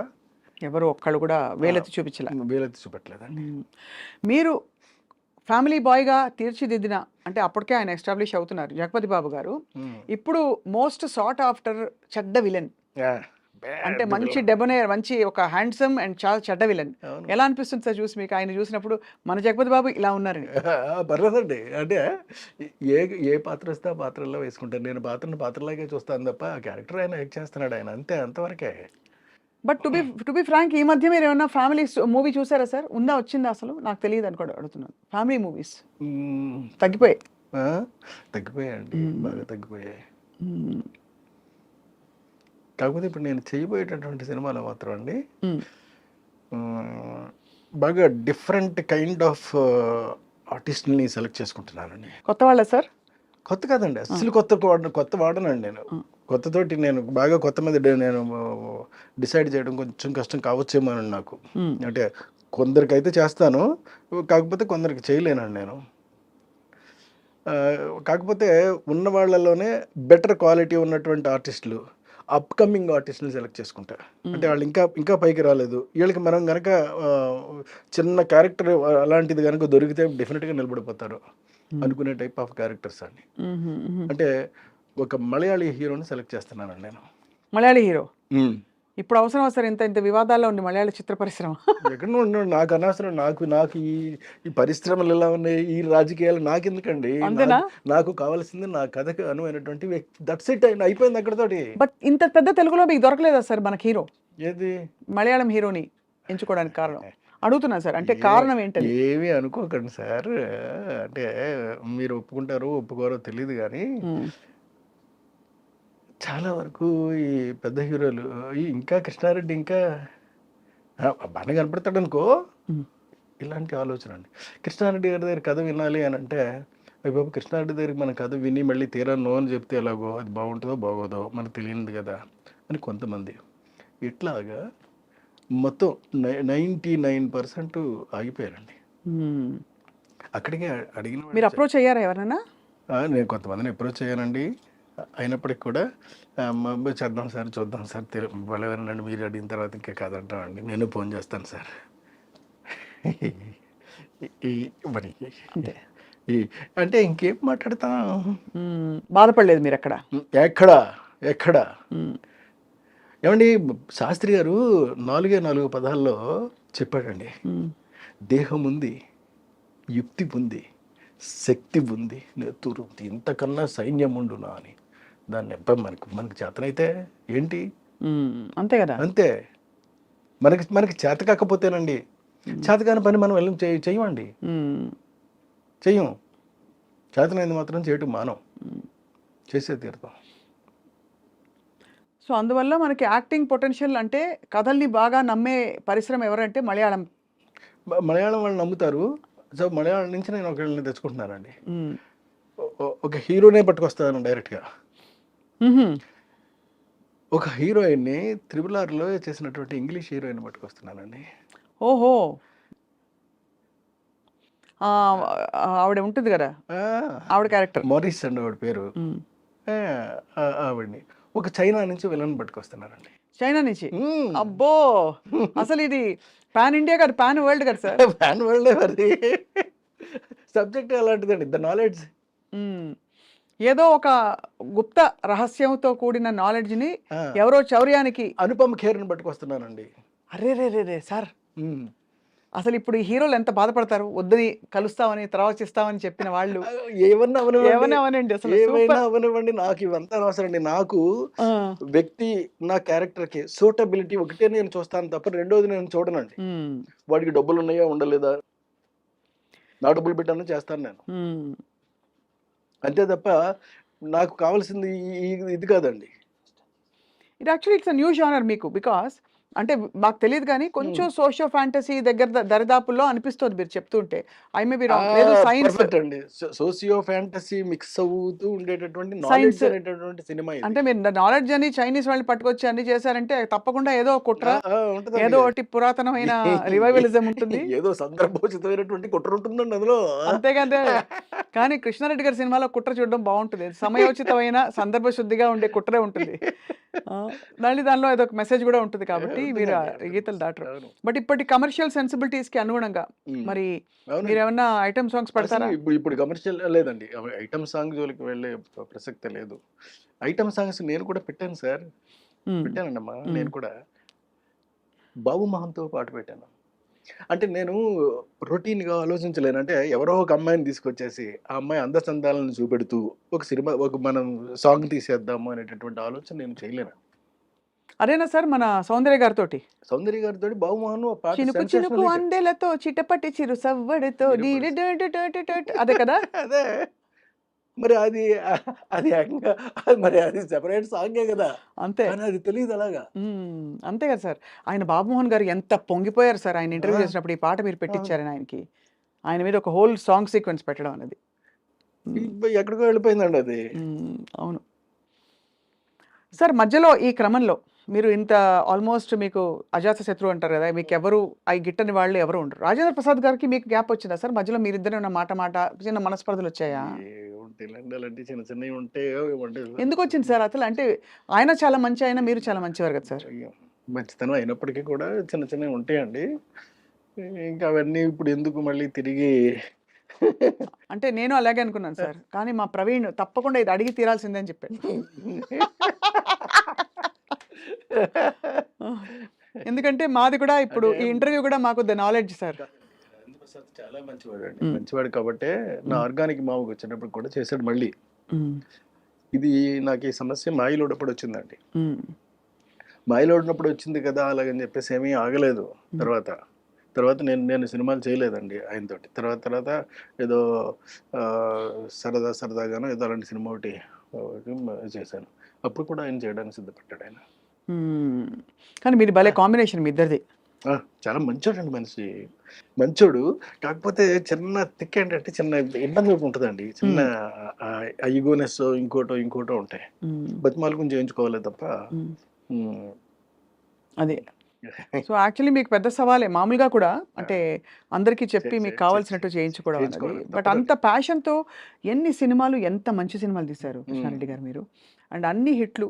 Speaker 1: ఎవరు ఒక్కళ్ళు కూడా వేలెత్తి చూపించలే.
Speaker 2: వీలైతే చూపెట్టలేదండి.
Speaker 1: మీరు ఫ్యామిలీ బాయ్గా తీర్చిదిద్దిన, అంటే అప్పటికే ఆయన ఎస్టాబ్లిష్ అవుతున్నారు జగపతి బాబు గారు. ఇప్పుడు మోస్ట్ సాట్ ఆఫ్టర్ చెడ్డ విలన్, అంటే మంచి డెబోనేర్, మంచి ఒక హ్యాండ్సమ్ అండ్ చాలా చెడ్డ విలన్.
Speaker 2: అవును.
Speaker 1: ఎలా అనిపిస్తుంది సార్ చూసి మీకు? ఆయన చూసినప్పుడు మన జగపతి బాబు ఇలా ఉన్నారని.
Speaker 2: పర్లేదండి. అంటే ఏ ఏ పాత్ర వస్తే ఆ పాత్రలో వేసుకుంటాను. నేను పాత్రలాగే చూస్తాను తప్ప ఆ క్యారెక్టర్ ఆయన యాక్ట్ చేస్తున్నాడు ఆయన, అంతే, అంతవరకే.
Speaker 1: బట్ టు బి ఫ్రాంక్, ఈ మధ్య మీరు ఏమన్నా ఫ్యామిలీ మూవీ చూసారా సార్? వచ్చిందా అసలు? నాకు తెలియదు అని కూడా అడుగుతున్నాను. ఫ్యామిలీ మూవీస్ తగ్గిపోయాయి.
Speaker 2: తగ్గిపోయాయండి, బాగా తగ్గిపోయాయి. కాకపోతే ఇప్పుడు నేను చేయబోయేటటువంటి సినిమాలో మాత్రం అండి బాగా డిఫరెంట్ కైండ్ ఆఫ్ ఆర్టిస్ట్ని సెలెక్ట్ చేసుకుంటున్నానండి.
Speaker 1: కొత్త వాళ్ళ సార్?
Speaker 2: కొత్త కాదండి, అసలు కొత్త వాడనండి నేను. కొత్తతోటి నేను బాగా కొత్త మీద నేను డిసైడ్ చేయడం కొంచెం కష్టం కావచ్చేమో అని నాకు. అంటే కొందరికైతే చేస్తాను, కాకపోతే కొందరికి చేయలేనండి నేను. కాకపోతే ఉన్న వాళ్ళలోనే బెటర్ క్వాలిటీ ఉన్నటువంటి ఆర్టిస్టులు, అప్కమింగ్ ఆర్టిస్ట్ని సెలెక్ట్ చేసుకుంటా. అంటే వాళ్ళు ఇంకా పైకి రాలేదు, వీళ్ళకి మనం కనుక చిన్న క్యారెక్టర్ అలాంటిది కనుక దొరికితే డెఫినెట్గా నిలబడిపోతారు అనుకునే టైప్ ఆఫ్ క్యారెక్టర్స్ అండి. అంటే ఒక మలయాళీ హీరోని సెలెక్ట్ చేస్తున్నానండి నేను.
Speaker 1: మలయాళీ హీరో ఇప్పుడు అవసరం సార్? ఇంత వివాదాల్లో ఉంది మలయాళ చిత్ర పరిశ్రమ.
Speaker 2: ఎక్కడ ఉన్నాడు, నాకు అనవసరం. నాకు ఈ పరిశ్రమలు ఎలా ఉన్నాయి, ఈ రాజకీయాలు నాకెందుకండి.
Speaker 1: అంతేనా?
Speaker 2: నాకు కావాల్సింది నా కథకు అనువైనటువంటి వ్యక్తి, దట్స్ ఇట్, అయిపోయింది అక్కడతోటి.
Speaker 1: బట్ ఇంత పెద్ద తెలుగులో మీకు దొరకలేదా సార్ మనకి హీరో?
Speaker 2: ఏది
Speaker 1: మలయాళం హీరోని ఎంచుకోవడానికి కారణం అడుగుతున్నా సార్, అంటే కారణం ఏంటది?
Speaker 2: ఏమీ అనుకోకండి సార్, అంటే మీరు ఒప్పుకుంటారో ఒప్పుకోరో తెలియదు కానీ చాలా వరకు ఈ పెద్ద హీరోలు ఇంకా కృష్ణారెడ్డి ఇంకా బాగా కనపడతాడు అనుకో, ఇలాంటి ఆలోచన అండి. కృష్ణారెడ్డి గారి దగ్గర కథ వినాలి అని అంటే, అయ్యి బాబు కృష్ణారెడ్డి దగ్గరికి మన కథ విని మళ్ళీ తీరా నో అని చెప్తే ఎలాగో, అది బాగుంటుందో బాగోదో మనకు తెలియదు కదా అని కొంతమంది. ఇట్లాగా మొత్తం 99% ఆగిపోయారండి. అక్కడికే అడిగిన
Speaker 1: మీరు అప్రోచ్ అయ్యారా ఎవరైనా?
Speaker 2: నేను కొంతమందిని అప్రోచ్ అయ్యానండి. అయినప్పటికి కూడా చేద్దాం సార్, చూద్దాం సార్, వాళ్ళెవరండి మీరు అడిగిన తర్వాత ఇంకా కాదంటామండి, నేను ఫోన్ చేస్తాను సార్. మరి అంటే ఇంకేం మాట్లాడతాం.
Speaker 1: బాధపడలేదు మీరు అక్కడ?
Speaker 2: ఎక్కడ ఏమండి, శాస్త్రి గారు 4 పదాల్లో చెప్పాడండి. దేహం ఉంది, యుక్తి ఉంది, శక్తి ఉంది, నెత్తురు ఉంది, ఇంతకన్నా సైన్యం ఉండునా అని. దాన్ని మనకి చేతనైతే ఏంటి,
Speaker 1: అంతే కదా.
Speaker 2: అంతే. మనకి చేత కాకపోతేనండి, చేతకాని పని మనం వెళ్ళి చెయ్యమండి, చెయ్యం. చేతనైంది మాత్రం చేయటం మానం, చేసే తీరుతాం.
Speaker 1: సో అందువల్ల మనకి యాక్టింగ్ పొటెన్షియల్, అంటే కథల్ని బాగా నమ్మే పరిశ్రమ ఎవరంటే మలయాళం
Speaker 2: వాళ్ళు నమ్ముతారు. సో మలయాళం నుంచి నేను ఒకళ్ళని తెచ్చుకుంటున్నానండి. ఒక హీరోనే పట్టుకొస్తాను డైరెక్ట్గా. ఒక హీరోయిన్ని RRRలో చేసినటువంటి ఇంగ్లీష్ హీరోయిన్ పట్టుకొస్తున్నానండి.
Speaker 1: ఓహో, ఆవిడ ఉంటుంది కదా, ఆవిడ క్యారెక్టర్
Speaker 2: మారిస్ అండి ఆవిడ పేరు. ఆవిడ్ని ఒక చైనా నుంచి విలన్ పట్టుకొస్తున్నారండి.
Speaker 1: చైనా నుంచి? అబ్బో, అసలు ఇది పాన్ ఇండియా కాదు, పాన్ వరల్డ్ కదా సార్.
Speaker 2: పాన్ వరల్డ్ మరి. సబ్జెక్ట్ అలాంటిదండి, ద నాలెడ్జ్.
Speaker 1: ఏదో ఒక గుప్త రహస్యంతో కూడిన నాలెడ్జ్ని ఎవరో చౌర్యానికి
Speaker 2: అనుపమ ఖేర్ని పట్టుకొస్తున్నానండి.
Speaker 1: అరే రే రే రే సార్, అసలు ఇప్పుడు ఈ హీరోలు ఎంత బాధపడతారు, వద్దని కలుస్తామని తర్వాత ఇస్తామని చెప్పిన వాళ్ళు.
Speaker 2: ఏమన్నా
Speaker 1: అవనండి, అసలు
Speaker 2: ఏమైనా అవనివ్వండి, నాకు ఇవంతా అవసరం అండి. నాకు వ్యక్తి, నా క్యారెక్టర్కి సూటబిలిటీ ఒకటే నేను చూస్తాను తప్ప రెండోది నేను చూడనండి. వాడికి డబ్బులు ఉన్నాయా ఉండలేదా, నా డబ్బులు పెట్టాను చేస్తాను నేను, అంతే తప్ప నాకు కావాల్సింది ఇది కాదండి.
Speaker 1: It actually it's a new genre మీకు, బికాస్ అంటే మాకు తెలియదు కానీ కొంచెం సోషియో ఫ్యాంటసీ దగ్గర దరిదాపుల్లో అనిపిస్తుంది మీరు చెప్తుంటే. I may be wrong. లేదు సైన్స్.
Speaker 2: పర్ఫెక్ట్ అండి. సోషియో ఫ్యాంటసీ మిక్స్ అవుతూ ఉండేటటువంటి
Speaker 1: సైన్స్.
Speaker 2: నాలెడ్జ్ అనేటటువంటి సినిమా ఇది.
Speaker 1: అంటే మీరు నాలెడ్జ్ అని చైనీస్ వాళ్ళని పట్టుకొచ్చి అన్ని చేశారంటే తప్పకుండా ఏదో కుట్ర,
Speaker 2: ఉంటదండి.
Speaker 1: ఏదో ఒకటి పురాతనమైన రివైవలిజం ఉంటుంది.
Speaker 2: ఏదో సందర్భోచితమైనటువంటి కుట్ర ఉంటుందండి అందులో.
Speaker 1: అంతేగాదే కానీ కృష్ణారెడ్డి గారి సినిమాలో కుట్ర చూడడం బాగుంటుంది. సమయోచితమైన సందర్భ శుద్ధిగా ఉండే కుట్రే ఉంటుంది. మళ్ళీ దానిలో ఏదో ఒక మెసేజ్ కూడా ఉంటుంది కాబట్టి మీరు ఆ గీతలు దాటరు.
Speaker 2: అవును.
Speaker 1: బట్ ఇప్పటి కమర్షియల్ సెన్సిబిలిటీస్ కి అనుగుణంగా మరి
Speaker 2: అవునండి.
Speaker 1: మీరు ఏమన్నా ఐటమ్ సాంగ్స్ పెడతారా?
Speaker 2: ఇప్పుడు కమర్షియల్ లేదండి. ఐటమ్ సాంగ్ జోలికి వెళ్ళే ప్రసక్తే లేదు. ఐటమ్ సాంగ్స్ నేను కూడా పెట్టాను సార్. పెట్టానండమ్మా. నేను కూడా బాబు మోహన్‌తో పాట పెట్టాను. అంటే నేను రొటీన్‌గా ఆలోచించలేను. అంటే ఎవరో ఒక అమ్మాయిని తీసుకొచ్చేసి, ఆ అమ్మాయి అందచందాలను చూపెడుతూ ఒక సినిమా మనం సాంగ్ తీసేద్దాము అనేటటువంటి ఆలోచన నేను చేయలేను.
Speaker 1: అదేనా సార్ మన సౌందర్య గారితోటి?
Speaker 2: సౌందర్య గారితోటి బాబు మోహన్ ఆ పాట
Speaker 1: చినుకు చినుకు
Speaker 2: సెన్సేషనల్ హిట్.
Speaker 1: అందెలతో చిటపటి చిరు సవ్వడితో అదే కదా?
Speaker 2: అదే. మరి అది ఏకంగా మరి అది సెపరేట్ సాంగే కదా!
Speaker 1: అంతే.
Speaker 2: కానీ అది తెలీదు అలాగా.
Speaker 1: అంతే కదా సార్. ఆయన బాబుమోహన్ గారు ఎంత పొంగిపోయారు సార్ ఆయన ఇంటర్వ్యూ
Speaker 2: ఆ!
Speaker 1: చేసినప్పుడు ఈ పాట మీరు
Speaker 2: ఆ!
Speaker 1: పెట్టించారని ఆయనకి. ఆయన మీద ఒక హోల్ సాంగ్ సీక్వెన్స్ పెట్టడం అనేది.
Speaker 2: ఎక్కడికో వెళ్ళిపోయిందండి అది.
Speaker 1: అవును. సార్ మధ్యలో ఈ క్రమంలో మీరు ఇంత ఆల్మోస్ట్ మీకు అజాత శత్రువు అంటారు కదా! మీకెవరు గిట్టని వాళ్ళు ఎవరు ఉండరు. రాజేంద్ర ప్రసాద్ గారికి మీకు గ్యాప్ వచ్చిందా సార్? మధ్యలో మీరిద్దరు ఏమైనా మాట చిన్న మనస్పర్ధలు వచ్చాయా?
Speaker 2: ఉంటాయిలెండి అలాంటి చిన్న చిన్నవి ఉంటే అంటే
Speaker 1: ఎందుకు వచ్చింది సార్ అసలు? అంటే ఆయన చాలా మంచి ఆయన, మీరు చాలా మంచివారు కదా సార్.
Speaker 2: అయ్యో! మంచితనం అయినప్పటికీ కూడా చిన్న చిన్నవి ఉంటాయండి. ఇంకా అవన్నీ ఇప్పుడు ఎందుకు మళ్ళీ తిరిగి
Speaker 1: అంటే నేను అలాగే అనుకున్నాను సార్. కానీ మా ప్రవీణ్ తప్పకుండా ఇది అడిగి తీరాల్సిందే అని చెప్పాడు. ఎందుకంటే మాది కూడా ఇప్పుడు ఈ ఇంటర్వ్యూ కూడా మాకు the knowledge sir.
Speaker 2: Rajendra Prasad చాలా మంచివాడండి. మంచివాడు కాబట్టే నా ఆర్గానిక్ మావకు వచ్చినప్పుడు కూడా చేశాడు మళ్ళీ. ఇది నాకు ఈ సమస్య మాయిలోడప్పుడు వచ్చిందండి. మాయిలోడినప్పుడు వచ్చింది కదా అలాగని చెప్పేసి ఏమీ ఆగలేదు తర్వాత. తర్వాత నేను సినిమాలు చేయలేదండి ఆయనతోటి. తర్వాత ఏదో సరదాగానో ఏదో అలాంటి సినిమా ఒకటి చేశాను. అప్పుడు కూడా ఆయన చేయడానికి సిద్ధపడ్డాడు ఆయన.
Speaker 1: కానీ మీరు భలే కాంబినేషన్ మీ ఇద్దరిది.
Speaker 2: చాలా మంచోడండి మనిషి. మంచోడు. కాకపోతే చిన్న థిక్ ఏంటంటే చిన్న ఇబ్బంది ఒకటి ఉంటుందండి. చిన్న ఈగోనెస్ ఇంకోటో ఉంటాయి. బతిమాలుకుని చేయించుకోవాలి తప్ప.
Speaker 1: అదే. సో యాక్చువల్లీ మీకు పెద్ద సవాలే మామూలుగా కూడా అంటే అందరికీ చెప్పి మీకు కావాల్సినట్టు చేయించుకోవడం అనేది. బట్ అంత ప్యాషన్తో ఎన్ని సినిమాలు ఎంత మంచి సినిమాలు తీశారు కృష్ణారెడ్డి గారు మీరు. అండ్ అన్ని హిట్లు,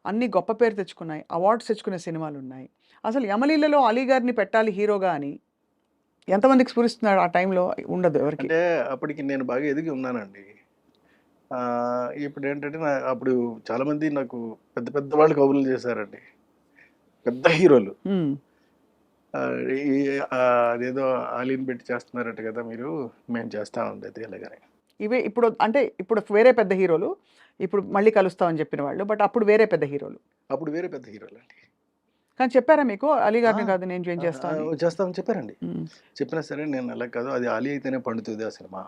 Speaker 1: అన్ని గొప్ప పేరు తెచ్చుకున్నాయి, అవార్డ్స్ తెచ్చుకునే సినిమాలు ఉన్నాయి. అసలు యమలీలలో అలీ గారిని పెట్టాలి హీరోగా అని ఎంతమందికి స్ఫురిస్తున్నాడు ఆ టైంలో? ఉండదు ఎవరికి.
Speaker 2: అంటే అప్పటికి నేను బాగా ఎదిగి ఉన్నానండి. ఇప్పుడు ఏంటంటే అప్పుడు చాలామంది నాకు పెద్ద వాళ్ళు కబుర్లు చేశారండి. పెద్ద హీరోలు. అదేదో ఆలీని పెట్టి చేస్తున్నారట కదా మీరు, మేము చేస్తా ఉండేది అలాగని.
Speaker 1: ఇవే ఇప్పుడు అంటే ఇప్పుడు వేరే పెద్ద హీరోలు ఇప్పుడు మళ్ళీ కలుస్తామని చెప్పిన వాళ్ళు. బట్ అప్పుడు వేరే పెద్ద హీరోలు
Speaker 2: అండి.
Speaker 1: కానీ చెప్పారా మీకు అలీ గారిని కాదు నేను జాయిన్ చేస్తాను?
Speaker 2: చేస్తామని చెప్పారండి. చెప్పినా సరే నేను అలా కాదు, అది ఆలీ అయితేనే పండుతుంది ఆ సినిమా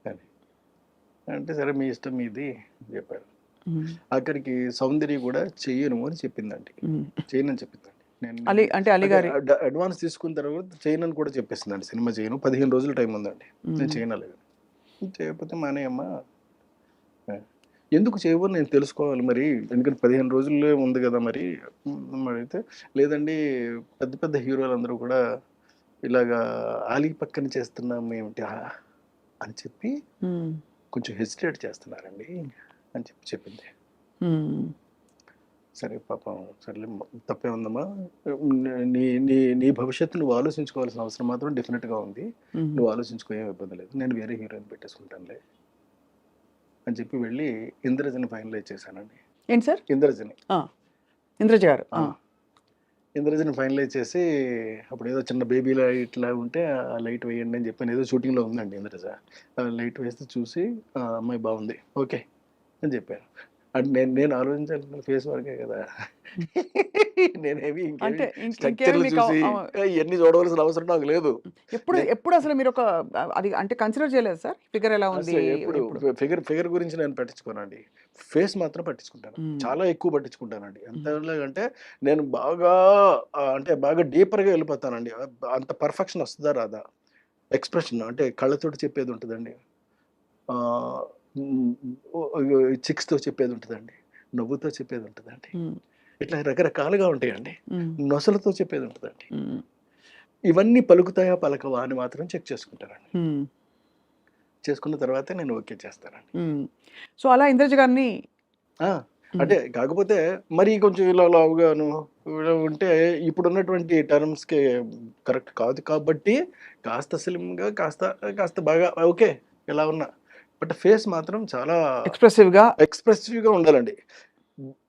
Speaker 2: అని అంటే సరే మీ ఇష్టం మీది చెప్పారు. అక్కడికి సౌందర్య కూడా చెయ్యను అని చెప్పిందండి. చేయనని చెప్పిందండి.
Speaker 1: అలీ అంటే అలీ గారి
Speaker 2: అడ్వాన్స్ తీసుకున్న తర్వాత చేయనని కూడా చెప్పేసిందండి. సినిమా చేయను, 15 రోజులు టైం ఉందండి, నేను చేయనలేదు. చేయకపోతే మానేయమ్మా, ఎందుకు చేయవో నేను తెలుసుకోవాలి మరి, ఎందుకంటే 15 రోజుల్లో ఉంది కదా మరి అయితే లేదండి పెద్ద హీరోలు అందరూ కూడా ఇలాగా ఆలీ పక్కన చేస్తున్నాం ఏమిటి అని చెప్పి కొంచెం హెసిటేట్ చేస్తున్నారండి అని చెప్పింది. సరే పాపం సర్లే తప్పే ఉందమ్మా, నీ భవిష్యత్తు నువ్వు ఆలోచించుకోవాల్సిన అవసరం మాత్రం డెఫినెట్గా ఉంది, నువ్వు ఆలోచించుకో, ఏం ఇబ్బంది లేదు, నేను వేరే హీరోయిన్ పెట్టేసుకుంటానులే అని చెప్పి వెళ్ళి ఇంద్రజని ఫైనలైజ్ చేశానండి.
Speaker 1: ఏంటి సార్? ఇంద్రజ గారు
Speaker 2: ఇంద్రజని ఫైనలైజ్ చేసి అప్పుడు ఏదో చిన్న బేబీ లైట్ లా ఉంటే ఆ లైట్ వేయండి అని చెప్పాను. ఏదో షూటింగ్లో ఉందండి ఇంద్రజ, లైట్ వేస్తే చూసి అమ్మాయి బాగుంది ఓకే అని చెప్పాను. అంటే నేను ఆలోచించాల్సిన ఫేస్ వరకే కదా. నేనేమి
Speaker 1: అంటే
Speaker 2: ఇంకేమి
Speaker 1: ఇంకేమి
Speaker 2: స్ట్రక్చర్లు
Speaker 1: మీకు
Speaker 2: చూసి ఇవన్నీ చూడవలసిన అవసరం నాకు లేదు.
Speaker 1: ఎప్పుడు
Speaker 2: నే
Speaker 1: ఎప్పుడు అసలు మీరు ఒక అది అంటే కన్సిడర్ చేయలేదు సార్ ఫిగర్ ఎలా ఉంది
Speaker 2: అసలు ఎప్పుడు
Speaker 1: ఎప్పుడు?
Speaker 2: ఫిగర్ గురించి నేను పట్టించుకోనండి. ఫేస్ మాత్రం పట్టించుకుంటాను.
Speaker 1: మ్మ్.
Speaker 2: చాలా ఎక్కువ పట్టించుకుంటానండి. ఎంత
Speaker 1: మ్మ్.
Speaker 2: ఎలాగంటే నేను బాగా అంటే బాగా డీపర్‌గా వెళ్ళిపోతానండి. అంత పర్ఫెక్షన్ వస్తదా రాదా? ఎక్స్‌ప్రెషన్ అంటే కళ్ళతోటి చెప్పేది ఉంటదండి. ఆహ్, హ్మ్. చిక్స్‌తో చెప్పేది ఉంటదండి. నవ్వుతో చెప్పేది ఉంటదండి.
Speaker 1: మ్మ్.
Speaker 2: ఇట్లా రకరకాలుగా ఉంటాయండి.
Speaker 1: మ్మ్.
Speaker 2: నొసలుతో చెప్పేది ఉంటదండి.
Speaker 1: మ్మ్.
Speaker 2: ఇవన్నీ పలుకుతాయా? పలకవా? అని మాత్రం చెక్ చేసుకుంటానండి.
Speaker 1: మ్మ్.
Speaker 2: చేసుకున్న తర్వాతే నేను ఓకే చేస్తానండి.
Speaker 1: మ్మ్. సో అలా ఇంద్రజ గారిని
Speaker 2: ఆ!
Speaker 1: మ్మ్.
Speaker 2: అంటే కాకపోతే మరీ కొంచెం ఇలా లావుగాను ఇలా ఉంటే ఇప్పుడున్నటువంటి టర్మ్స్‌కి కరెక్ట్ కాదు కాబట్టి కాస్త స్లిమ్‌గా కాస్త బాగా ఓకే. ఇలా ఉన్నా. బట్ ఫేస్ మాత్రం చాలా
Speaker 1: ఎక్స్ప్రెసివ్గా.
Speaker 2: ఎక్స్‌ప్రెసివ్‌గా ఉండాలండి.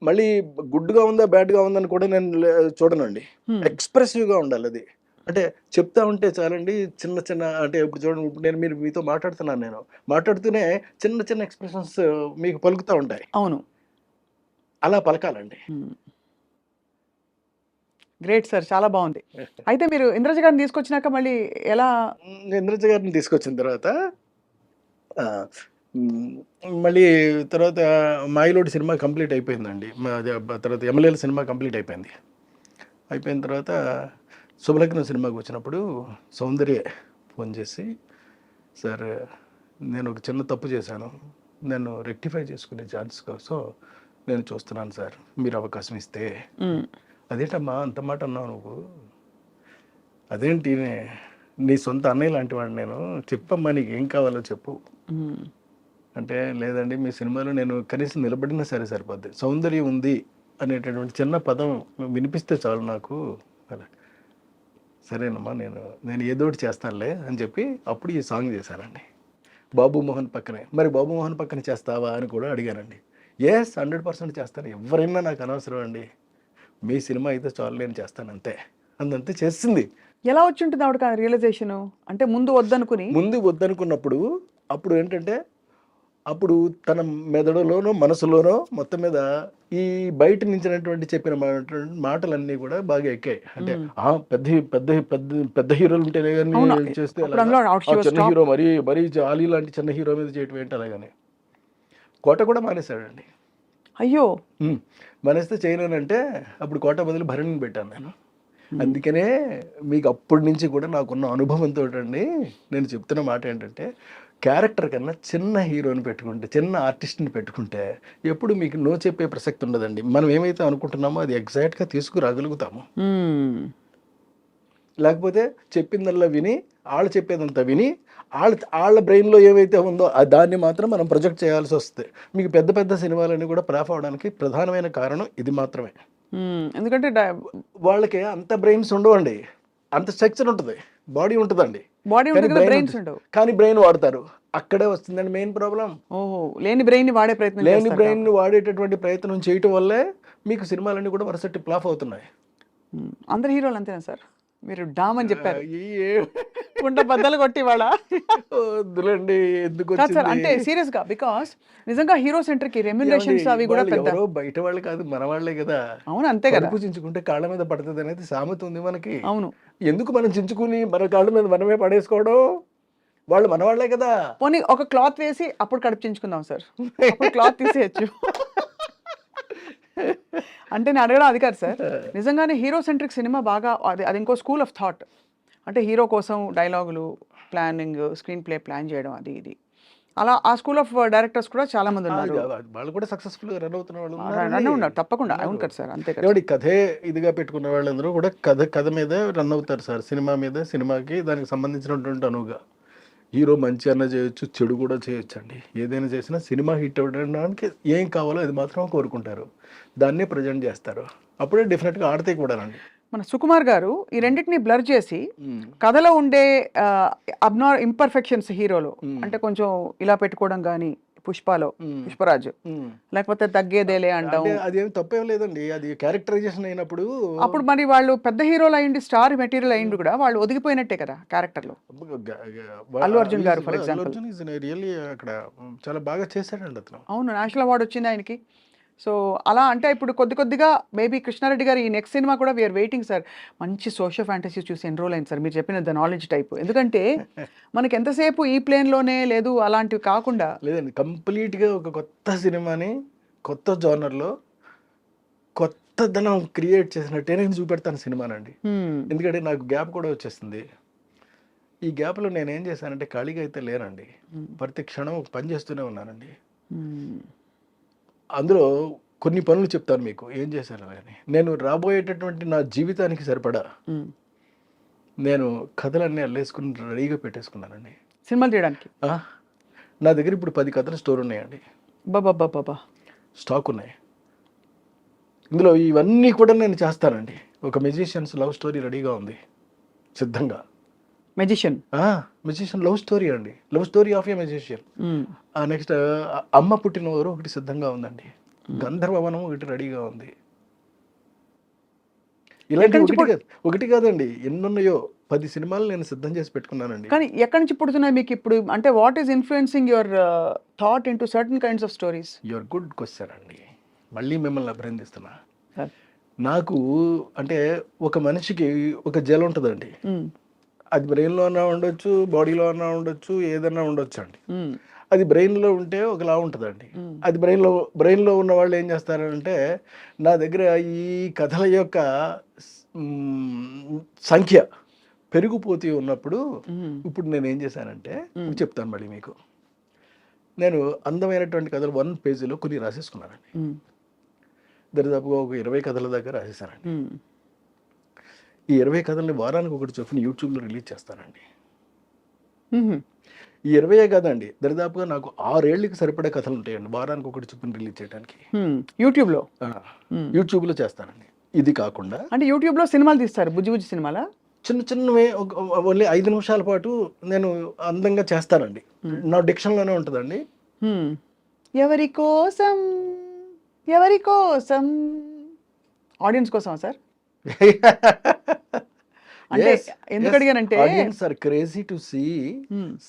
Speaker 2: మళ్ళీ గుడ్‌గా ఉందా? బ్యాడ్‌గా ఉందని కూడా నేను చూడనండి.
Speaker 1: మ్మ్.
Speaker 2: ఎక్స్‌ప్రెసివ్‌గా ఉండాలది. అంటే చెప్తా ఉంటే చాలండి చిన్న చిన్న అంటే ఇప్పుడు చూడండి ఇప్పుడు నేను మీతో మాట్లాడుతున్నాను నేను. మాట్లాడుతూనే చిన్న చిన్న ఎక్స్‌ప్రెషన్స్ మీకు పలుకుతా ఉంటాయి.
Speaker 1: అవును.
Speaker 2: అలా పలకాలండి.
Speaker 1: మ్మ్. గ్రేట్ సార్, చాలా బాగుంది. అయితే మీరు ఇంద్రజ గారిని తీసుకొచ్చినాక మళ్ళీ ఎలా?
Speaker 2: ఇంద్రజ గారిని తీసుకొచ్చిన తర్వాత ఆహ్, హ్మ్. మళ్ళీ తర్వాత 'మాయలోడి' సినిమా కంప్లీట్ అయిపోయిందండి. అదే తర్వాత 'యమలీల' సినిమా కంప్లీట్ అయిపోయింది. అయిపోయిన తర్వాత 'శుభలగ్నం' సినిమాకి వచ్చినప్పుడు సౌందర్య ఫోన్ చేసి, "సార్ నేను ఒక చిన్న తప్పు చేశాను. నన్ను రెక్టిఫై చేసుకునే ఛాన్స్ కోసం నేను చూస్తున్నాను సార్. మీరు అవకాశం ఇస్తే."
Speaker 1: మ్మ్.
Speaker 2: "అదేంటమ్మా అంత మాట అన్నావు నువ్వు? అదేంటి నీ సొంత అన్నయ్య లాంటి వాడిని నేను. చెప్పమ్మా నీకేం కావాలో చెప్పు."
Speaker 1: మ్మ్.
Speaker 2: అంటే లేదండి మీ సినిమాలో నేను కనీసం నిలబడినా సరే సరిపోద్ది. సౌందర్యం ఉంది అనేటటువంటి చిన్న పదం వినిపిస్తే చాలు నాకు అలా. సరేనమ్మా నేను ఏదో ఒకటి చేస్తానులే అని చెప్పి అప్పుడు ఈ సాంగ్ చేశానండి. బాబు మోహన్ పక్కనే. మరి బాబు మోహన్ పక్కన చేస్తావా అని కూడా అడిగానండి. యెస్ 100% చేస్తాను. ఎవరైనా నాకు అనవసరం అండి. మీ సినిమా అయితే చాలు నేను చేస్తాను అంతే. అందంతే చేసింది.
Speaker 1: ఎలా వచ్చి ఉంటుంది ఆవిడకి ఆ రియలైజేషను? అంటే ముందు వద్దనుకుని.
Speaker 2: ముందు వద్దనుకున్నప్పుడు అప్పుడు ఏంటంటే అప్పుడు తన మెదడులోనో, మనసులోనో మొత్తం మీద ఈ బయట నుంచినటువంటి చెప్పిన మాటలన్నీ కూడా బాగా ఎక్కాయి. అంటే
Speaker 1: మ్మ్.
Speaker 2: పెద్ద పెద్ద పెద్ద పెద్ద హీరోలు ఉంటేనే గాని
Speaker 1: అవును.
Speaker 2: చేస్తే
Speaker 1: అప్పుడు
Speaker 2: ఎలాగా?
Speaker 1: అందులో అవుట్ షీ వాస్
Speaker 2: చిన్న
Speaker 1: టాప్.
Speaker 2: హీరో మరీ ఆలీ లాంటి చిన్న హీరో మీద చేయటం ఏంటి అలాగని. కోట కూడా మానేశాడండి.
Speaker 1: అయ్యో.
Speaker 2: హ్మ్. మానేస్తే చేయలేనంటే అప్పుడు కోట బదులు భరణిని పెట్టాను నేను.
Speaker 1: మ్మ్.
Speaker 2: అందుకనే మీకు అప్పటి నుంచి కూడా నాకున్న అనుభవంతోటండి నేను చెప్తున్న మాట ఏంటంటే, క్యారెక్టర్ కన్నా చిన్న హీరోని పెట్టుకుంటే, చిన్న ఆర్టిస్ట్‌ని పెట్టుకుంటే, ఎప్పుడు మీకు నో చెప్పే ప్రసక్తి ఉండదండి. మనం ఏమైతే అనుకుంటున్నామో అది ఎగ్జాక్ట్‌గా తీసుకురాగలుగుతాము.
Speaker 1: మ్మ్.
Speaker 2: లేకపోతే చెప్పిందల్లా విని, ఆళ్ళు చెప్పేదంతా విని, ఆళ్ళ బ్రెయిన్‌లో ఏమైతే ఉందో దాన్ని మాత్రం మనం ప్రొజెక్ట్ చేయాల్సొస్తది. మీకు పెద్ద పెద్ద సినిమాలన్నీ కూడా ఫ్లాప్ అవ్వడానికి ప్రధానమైన కారణం ఇది మాత్రమే.
Speaker 1: మ్మ్. ఎందుకంటే
Speaker 2: వాళ్ళకి అంత బ్రెయిన్స్ ఉండవండి. అంత స్ట్రక్చర్ ఉంటది. బాడీ ఉంటదండి.
Speaker 1: బాడీ
Speaker 2: కానీ
Speaker 1: ఉంటుంది కదా,
Speaker 2: బ్రెయిన్
Speaker 1: బ్రెయిన్స్
Speaker 2: ఉంటది.
Speaker 1: ఉండవు.
Speaker 2: కానీ బ్రెయిన్ వాడతారు. అక్కడే వస్తుందండి మెయిన్ ప్రాబ్లమ్.
Speaker 1: ఓహో, లేని బ్రెయిన్ వాడే ప్రయత్నం
Speaker 2: లేని
Speaker 1: చేస్తారు కాబట్టి.
Speaker 2: బ్రెయిన్‌ని వాడేటటువంటి ప్రయత్నం చేయటం వల్లే మీకు సినిమాలన్నీ కూడా వరుసటి ఫ్లాప్ అవుతున్నాయి.
Speaker 1: మ్మ్. అందరు హీరోలు అంతేనా సార్? మీరు డామ్ అని చెప్పారు.
Speaker 2: ఏ
Speaker 1: కుండ బద్దలు కొట్టి వాళ్ళ.
Speaker 2: వద్దులేండి
Speaker 1: కాదు సార్,
Speaker 2: ఎందుకొచ్చింది?
Speaker 1: అంటే సీరియస్గా బికాస్ నిజంగా హీరో సెంటర్కి
Speaker 2: ఏవండి
Speaker 1: రెమ్యునరేషన్స్ అవి కూడా
Speaker 2: వాళ్ళు
Speaker 1: పెద్ద.
Speaker 2: ఎవరో బయట వాళ్ళు కాదు మన వాళ్ళే కదా!
Speaker 1: అవును, అంతే కదా.
Speaker 2: కడుపు చించుకుంటే కాళ్ళ మీద పడతదనేది సామెత ఉంది మనకి.
Speaker 1: అవును.
Speaker 2: ఎందుకు మనం చించుకుని మన కాళ్ళ మీద మనమే పడేసుకోవడం? వాళ్ళు మనవాళ్ళే కదా!
Speaker 1: పోనీ ఒక క్లాత్ వేసి అప్పుడు కడిపించుకుందాం సార్. అప్పుడు క్లాత్ తీసేయచ్చు. అంటే నేను అడగడం అది కాదు సార్. నిజంగానే హీరో సెంట్రిక్ సినిమా బాగా అది అది ఇంకో స్కూల్ ఆఫ్ థాట్. అంటే హీరో కోసం డైలాగులు, ప్లానింగ్, స్క్రీన్ ప్లే ప్లాన్ చేయడం అది ఇది. అలా ఆ స్కూల్ ఆఫ్ డైరెక్టర్స్ కూడా చాలా మంది ఉన్నారు.
Speaker 2: వాళ్ళు కూడా సక్సెస్‌ఫుల్‌గా రన్ అవుతున్న వాళ్ళు
Speaker 1: రన్
Speaker 2: ఉన్నారండి.
Speaker 1: ఉన్నారు తప్పకుండా. అవును
Speaker 2: ఉన్నారు.
Speaker 1: కదా సార్, అంతే కదా.
Speaker 2: ఏవండి కథే ఇదిగా పెట్టుకున్న వాళ్ళందరూ కూడా కథ మీదే రన్ అవుతారు సార్. సినిమా మీద, సినిమాకి దానికి సంబంధించినటువంటి అనువుగా. హీరో మంచి అన్నా చేయొచ్చు, చెడు కూడా చేయొచ్చండి. ఏదైనా చేసినా సినిమా హిట్ అవ్వడానికి ఏం కావాలో అది మాత్రం కోరుకుంటారు. దాన్నే ప్రజెంట్ చేస్తారు. అప్పుడే డెఫినెట్‌గా ఆడతాయి కూడానండి.
Speaker 1: మన సుకుమార్ గారు ఈ రెండింటిని బ్లర్ చేసి
Speaker 2: హ్మ్.
Speaker 1: కథలో ఉండే ఇంపర్ఫెక్షన్స్ హీరోలో,
Speaker 2: హ్మ్.
Speaker 1: అంటే కొంచెం ఇలా పెట్టుకోవడం కానీ పుష్పలో,
Speaker 2: హ్మ్.
Speaker 1: పుష్పరాజు,
Speaker 2: హ్మ్.
Speaker 1: లేకపోతే తగ్గేదేలే అంటాం.
Speaker 2: అంటే అదేమి తప్పేం లేదండి. అది క్యారెక్టరైజేషన్ అయినప్పుడు
Speaker 1: అప్పుడు మరి వాళ్ళు పెద్ద హీరోలు అయ్యిండి, స్టార్ మెటీరియల్ అయ్యిండి కూడా వాళ్ళు ఒదిగిపోయినట్టే కదా క్యారెక్టర్లో. అల్లు అర్జున్ గారు for
Speaker 2: Allu
Speaker 1: example.
Speaker 2: Arjun is really అక్కడ చాలా బాగా చేశాడండి అతను.
Speaker 1: అవును, నేషనల్ అవార్డు వచ్చింది ఆయనకి. సో అలా అంటే ఇప్పుడు కొద్ది కొద్దిగా మేబీ కృష్ణారెడ్డి గారు ఈ నెక్స్ట్ సినిమా కూడా వీఆర్ వెయిటింగ్ సార్. మంచి సోషల్ ఫ్యాంటసీ చూసి ఎన్రోల్ అయింది సార్ మీరు చెప్పిన ద నాలెడ్జ్ టైప్. ఎందుకంటే మనకి ఎంతసేపు ఈ ప్లేన్లోనే లేదు అలాంటివి కాకుండా.
Speaker 2: లేదండి, కంప్లీట్గా ఒక కొత్త సినిమాని కొత్త జోనర్లో కొత్తదనం క్రియేట్ చేసినట్టే నేను చూపెడతాను సినిమానండి. ఎందుకంటే నాకు గ్యాప్ కూడా వచ్చేస్తుంది. ఈ గ్యాప్లో నేను ఏం చేశానంటే ఖాళీగా అయితే లేనండి, ప్రతి క్షణం ఒక పని చేస్తూనే ఉన్నానండి. అందులో కొన్ని పనులు చెప్తాను మీకు ఏం చేశాను అని. నేను రాబోయేటటువంటి నా జీవితానికి సరిపడా నేను కథలన్నీ అల్లేసుకుని రెడీగా పెట్టేసుకున్నానండి
Speaker 1: సినిమాలు చేయడానికి.
Speaker 2: నా దగ్గర ఇప్పుడు 10 కథల స్టోర్ ఉన్నాయండి,
Speaker 1: బాబా
Speaker 2: స్టాక్ ఉన్నాయి. ఇందులో ఇవన్నీ కూడా నేను చేస్తానండి. ఒక మెజిషియన్స్ లవ్ స్టోరీ రెడీగా ఉంది సిద్ధంగా.
Speaker 1: మెజిషియన్
Speaker 2: లవ్ స్టోరీ అండి, love story of A magician. Next అమ్మ పుట్టిన ఊరు ఒకటి సిద్ధంగా ఉందండి, గంధర్వవనం ఒకటి రెడీగా ఉంది. ఇలాంటి ఒకటి కాదండి, ఎన్నున్నాయో 10 సినిమాలు నేను సిద్ధం చేసి పెట్టుకున్నానండి.
Speaker 1: కానీ ఎక్కడి నుంచి పుడుతున్నాయి మీకు ఇప్పుడు? అంటే what is influencing your thought into certain kinds of stories?
Speaker 2: Your good question అండి, మళ్ళీ మిమ్మల్ని అభినందిస్తున్నా. నాకు అంటే ఒక మనిషికి ఒక జెల్ ఉంటుందండి, అది బ్రెయిన్లో అన్నా ఉండొచ్చు, బాడీలో అన్నా ఉండొచ్చు, ఏదన్నా ఉండొచ్చు అండి. అది బ్రెయిన్లో ఉంటే ఒకలా ఉంటుందండి. అది బ్రెయిన్లో ఉన్న వాళ్ళు ఏం చేస్తారంటే, నా దగ్గర ఈ కథల యొక్క సంఖ్య పెరిగిపోతూ ఉన్నప్పుడు ఇప్పుడు నేను ఏం చేశానంటే చెప్తాను మళ్ళీ మీకు. నేను అందమైనటువంటి కథలు 1 పేజీలో కొన్ని రాసేసుకున్నానండి. దరిదాపుగా ఒక 20 కథల దగ్గర రాసేసానండి. ఈ 20 కథల్ని వారానికి ఒకటి చొప్పున యూట్యూబ్లో రిలీజ్ చేస్తానండి. ఈ 20 కదండి, దరిదాపుగా నాకు 6 ఏళ్ళకి సరిపడే కథలు ఉంటాయండి వారానికి ఒకటి చొప్పున రిలీజ్ చేయడానికి యూట్యూబ్లో చేస్తానండి. ఇది కాకుండా
Speaker 1: అంటే యూట్యూబ్లో సినిమాలు తీస్తారు, బుజ్జి సినిమాలా?
Speaker 2: చిన్నవే ఓన్లీ 5 నిమిషాల పాటు నేను అందంగా చేస్తానండి. నా డిక్షన్లోనే ఉంటుందండి.
Speaker 1: ఎవరి కోసం ఆడియన్స్ కోసం సార్? అంటే ఎందుకు అడిగానంటే
Speaker 2: audience are crazy to see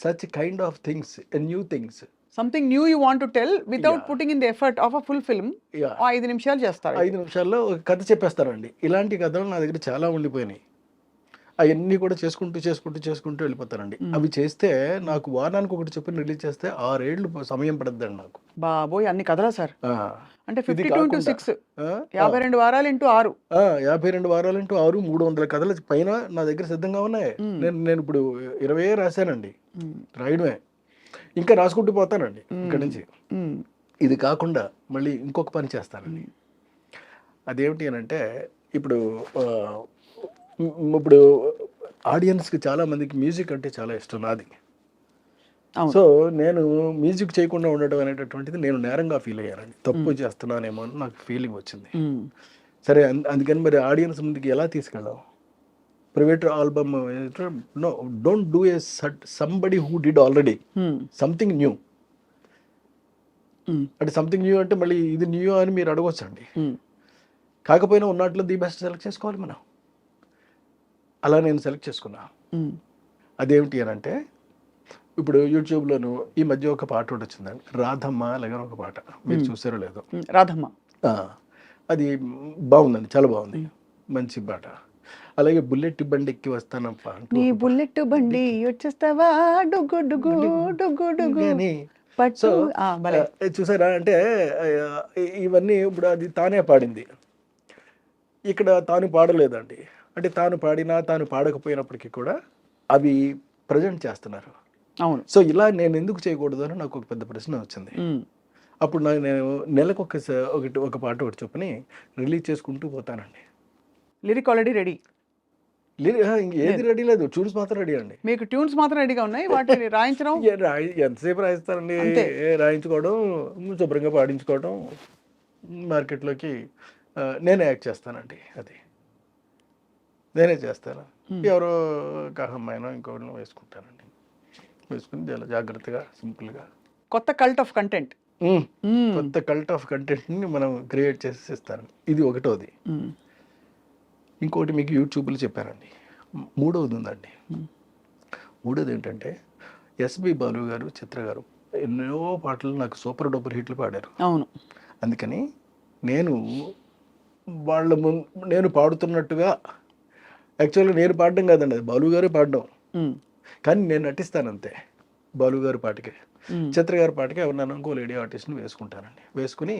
Speaker 2: such kind of things, new things,
Speaker 1: something new you want to tell without putting in the effort of a full film. 5 నిమిషాలు చేస్తారు,
Speaker 2: 5 నిమిషాల్లో ఒక కథ చెప్పేస్తారండి. ఇలాంటి కథలు నా దగ్గర చాలా ఉండిపోయినాయి. అవన్నీ కూడా చేసుకుంటూ వెళ్ళిపోతానండి. అవి చేస్తే నాకు వారానికి ఒకటి చెప్పి రిలీజ్ చేస్తే 6 ఏళ్ళు సమయం పడద్దండి నాకు.
Speaker 1: బాబోయ్, అన్ని కథలా సార్? అంటే 52 into 6 52 వారాలు ఇంటూ 6
Speaker 2: 52 వారాలు ఇంటూ 6 300 కథల పైన నా దగ్గర సిద్ధంగా ఉన్నాయి. నేను ఇప్పుడు 20 రాశానండి, రాయడమే ఇంకా రాసుకుంటూ పోతానండి ఇక్కడ నుంచి. ఇది కాకుండా మళ్ళీ ఇంకొక పని చేస్తానండి. అదేమిటి అని అంటే, ఇప్పుడు ఆడియన్స్కి చాలా మందికి మ్యూజిక్ అంటే చాలా ఇష్టం నాది. సో నేను మ్యూజిక్ చేయకుండా ఉండడం అనేటటువంటిది నేను నేరంగా ఫీల్ అయ్యానండి. తప్పు చేస్తున్నానేమో అని నాకు ఫీలింగ్ వచ్చింది. సరే, అందుకని మరి ఆడియన్స్ ముందుకి ఎలా తీసుకెళ్ళాం? Private album no, don't do a somebody who did already something new. అంటే సంథింగ్ న్యూ అంటే మళ్ళీ ఇది న్యూ అని మీరు అడగొచ్చండి. కాకపోయినా ఉన్నట్లు ది బెస్ట్ సెలెక్ట్ చేసుకోవాలి మనం. అలా నేను సెలెక్ట్ చేసుకున్నా. అదేమిటి అని అంటే, ఇప్పుడు యూట్యూబ్లోను ఈ మధ్య ఒక పాట ఒకటి వచ్చిందండి, రాధమ్మ అలాగే ఒక పాట, మీరు చూసారో లేదో?
Speaker 1: రాధమ్మ
Speaker 2: అది బాగుందండి, చాలా బాగుంది, మంచి పాట. అలాగే బుల్లెట్ బండి ఎక్కి వస్తానప్ప,
Speaker 1: నీ బుల్లెట్ బండి వచ్చేస్తావా డుగ్గు డుగ్గు డుగ్గు డుగ్గు
Speaker 2: సో చూసారా? అంటే ఇవన్నీ ఇప్పుడు అది తానే పాడింది, ఇక్కడ తాను పాడలేదండి. అంటే తాను పాడినా తాను పాడకపోయినప్పటికీ కూడా అవి ప్రజెంట్ చేస్తున్నారు.
Speaker 1: అవును.
Speaker 2: సో ఇలా నేను ఎందుకు చేయకూడదు అని నాకు ఒక పెద్ద ప్రశ్న వచ్చింది. అప్పుడు నేను నెలకు ఒక పాట ఒకటి చొప్పుని రిలీజ్ చేసుకుంటూ పోతానండి.
Speaker 1: Lyric already ready?
Speaker 2: ఏది రెడీ లేదు, ట్యూన్స్ మాత్రం రెడీ అండి.
Speaker 1: మీకు ట్యూన్స్ మాత్రం రెడీగా ఉన్నాయి, వాటిని రాయించడం
Speaker 2: ఎంతసేపు రాయిస్తానండి? రాయించుకోవడం, శుభ్రంగా పాడించుకోవడం, మార్కెట్లోకి నేనే యాక్ట్ చేస్తానండి. అది నేనే చేస్తాను. ఎవరో కహమ్మాయినో ఇంకోటి వేసుకుంటానండి. వేసుకుని చాలా జాగ్రత్తగా సింపుల్గా
Speaker 1: కొత్త కల్ట్ ఆఫ్ కంటెంట్
Speaker 2: ని మనం క్రియేట్ చేసి ఇస్తాను. ఇది ఒకటోది. ఇంకోటి మీకు యూట్యూబ్లో చెప్పానండి, మూడవది ఉందండి. మూడోది ఏంటంటే, ఎస్బి బాలు గారు, చిత్ర గారు ఎన్నో పాటలు నాకు సూపర్ డూపర్ హిట్లు పాడారు.
Speaker 1: అవును.
Speaker 2: అందుకని నేను నేను పాడుతున్నట్టుగా, యాక్చువల్గా నేను పాడడం కాదండి, అది బాలు గారే పాడడం, కానీ నేను నటిస్తాను అంతే. బాలు గారి పాటకి, చిత్ర గారి పాటకి ఎవరినైనా ఇంకో లేడీ ఆర్టిస్ట్ని వేసుకుంటానండి. వేసుకుని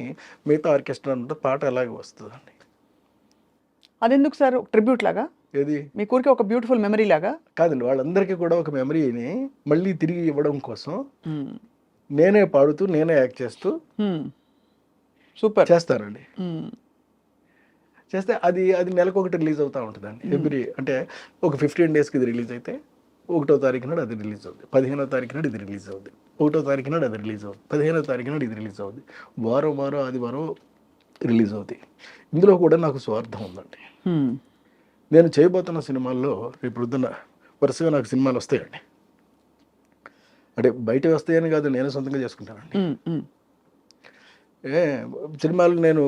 Speaker 2: మిగతా ఆర్కెస్ట్రా అంతా పాట అలాగే వస్తుందండి.
Speaker 1: అదెందుకు సార్? ట్రిబ్యూట్ లాగా?
Speaker 2: ఏది
Speaker 1: మీ ఊరికి ఒక బ్యూటిఫుల్ మెమరీ లాగా?
Speaker 2: కాదండి, వాళ్ళందరికీ కూడా ఒక మెమరీని మళ్ళీ తిరిగి ఇవ్వడం కోసం నేనే పాడుతూ నేనే యాక్ట్ చేస్తూ
Speaker 1: సూపర్
Speaker 2: చేస్తానండి. చేస్తే అది నెలకు ఒకటి రిలీజ్ అవుతూ ఉంటుందండి. ఎవ్రీ అంటే ఒక 15 డేస్కి ఇది రిలీజ్ అయితే 1వ తారీఖు నాడు అది రిలీజ్ అవుతుంది, 15వ తారీఖు నాడు ఇది రిలీజ్ అవుతుంది, 1వ తారీఖు నాడు అది రిలీజ్ అవుతుంది, 15వ తారీఖు నాడు ఇది రిలీజ్ అవుతుంది. వారం ఆదివారం రిలీజ్ అవుతాయి. ఇందులో కూడా నాకు స్వార్థం ఉందండి. నేను చేయబోతున్న సినిమాల్లో రేపు పొద్దున్న వరుసగా నాకు సినిమాలు వస్తాయండి. అంటే బయట వస్తాయని కాదు, నేను సొంతంగా చేసుకుంటానండి. సినిమాలు నేను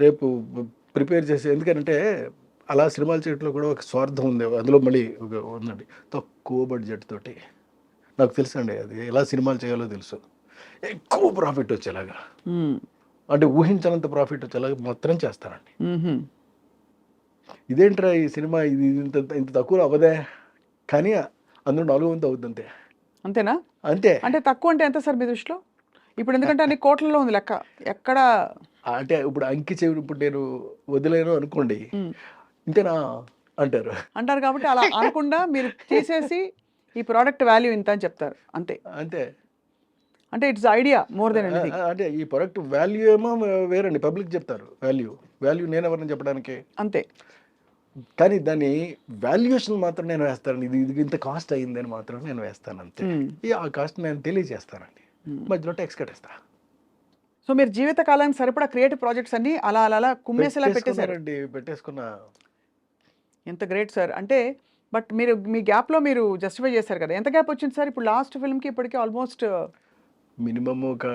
Speaker 2: రేపు ప్రిపేర్ చేసి, ఎందుకంటే అలా సినిమాలు చేయడంలో కూడా ఒక స్వార్థం ఉంది. అందులో మళ్ళీ ఉందండి, తక్కువ బడ్జెట్ తోటి నాకు తెలుసు అండి అది ఎలా సినిమాలు చేయాలో తెలుసు. ఎక్కువ ప్రాఫిట్ వచ్చేలాగా, అంటే ఊహించనంత ప్రాఫిట్ వచ్చేలాగా మాత్రం చేస్తానండి. ఇదేంట్రా ఈ సినిమా ఇది ఇంత తక్కువ అవ్వదే, కానీ అందులో 400 అవుతుంది అంతే.
Speaker 1: అంతేనా?
Speaker 2: అంతే.
Speaker 1: అంటే తక్కువ అంటే ఎంత సార్ మీ దృష్టిలో? ఇప్పుడు ఎందుకంటే అన్ని కోట్లలో ఉంది లెక్క. ఎక్కడ
Speaker 2: అంటే ఇప్పుడు అంకి చెవి ఇప్పుడు నేను వదిలేను అనుకోండి, ఇంతేనా అంటారు
Speaker 1: కాబట్టి అలా అనకుండా మీరు తీసేసి ఈ ప్రోడక్ట్ వాల్యూ ఇంత అని చెప్తారు అంతే.
Speaker 2: అంతే.
Speaker 1: అంటే it's idea more than anything.
Speaker 2: అంటే ఈ ప్రోడక్ట్ వాల్యూ ఏమో వేరండి, పబ్లిక్ చెప్తారు వాల్యూ నేను ఎవరిని చెప్పడానికి
Speaker 1: అంతే.
Speaker 2: కానీ దాని వాల్యుయేషన్ మాత్రం నేను వేస్తాను. ఇది ఇంత కాస్ట్ అయ్యిందని మాత్రం నేను వేస్తాను అంతే. ఆ కాస్ట్ నేను తెలియజేస్తానండి, మధ్యలో ట్యాక్స్ కట్టేస్తా.
Speaker 1: సో మీరు జీవిత కాలానికి సరిపడా క్రియేటివ్ ప్రాజెక్ట్స్ అన్ని అలా కుమ్మేసేలా పెట్టేశారండి.
Speaker 2: పెట్టేసుకున్నా.
Speaker 1: ఎంత గ్రేట్ సార్. అంటే బట్ మీరు మీ గ్యాప్లో మీరు జస్టిఫై చేశారు కదా, ఎంత గ్యాప్ వచ్చింది సార్ ఇప్పుడు లాస్ట్ ఫిల్మ్కి ఇప్పటికీ? ఆల్మోస్ట్
Speaker 2: మినిమమ్ ఒక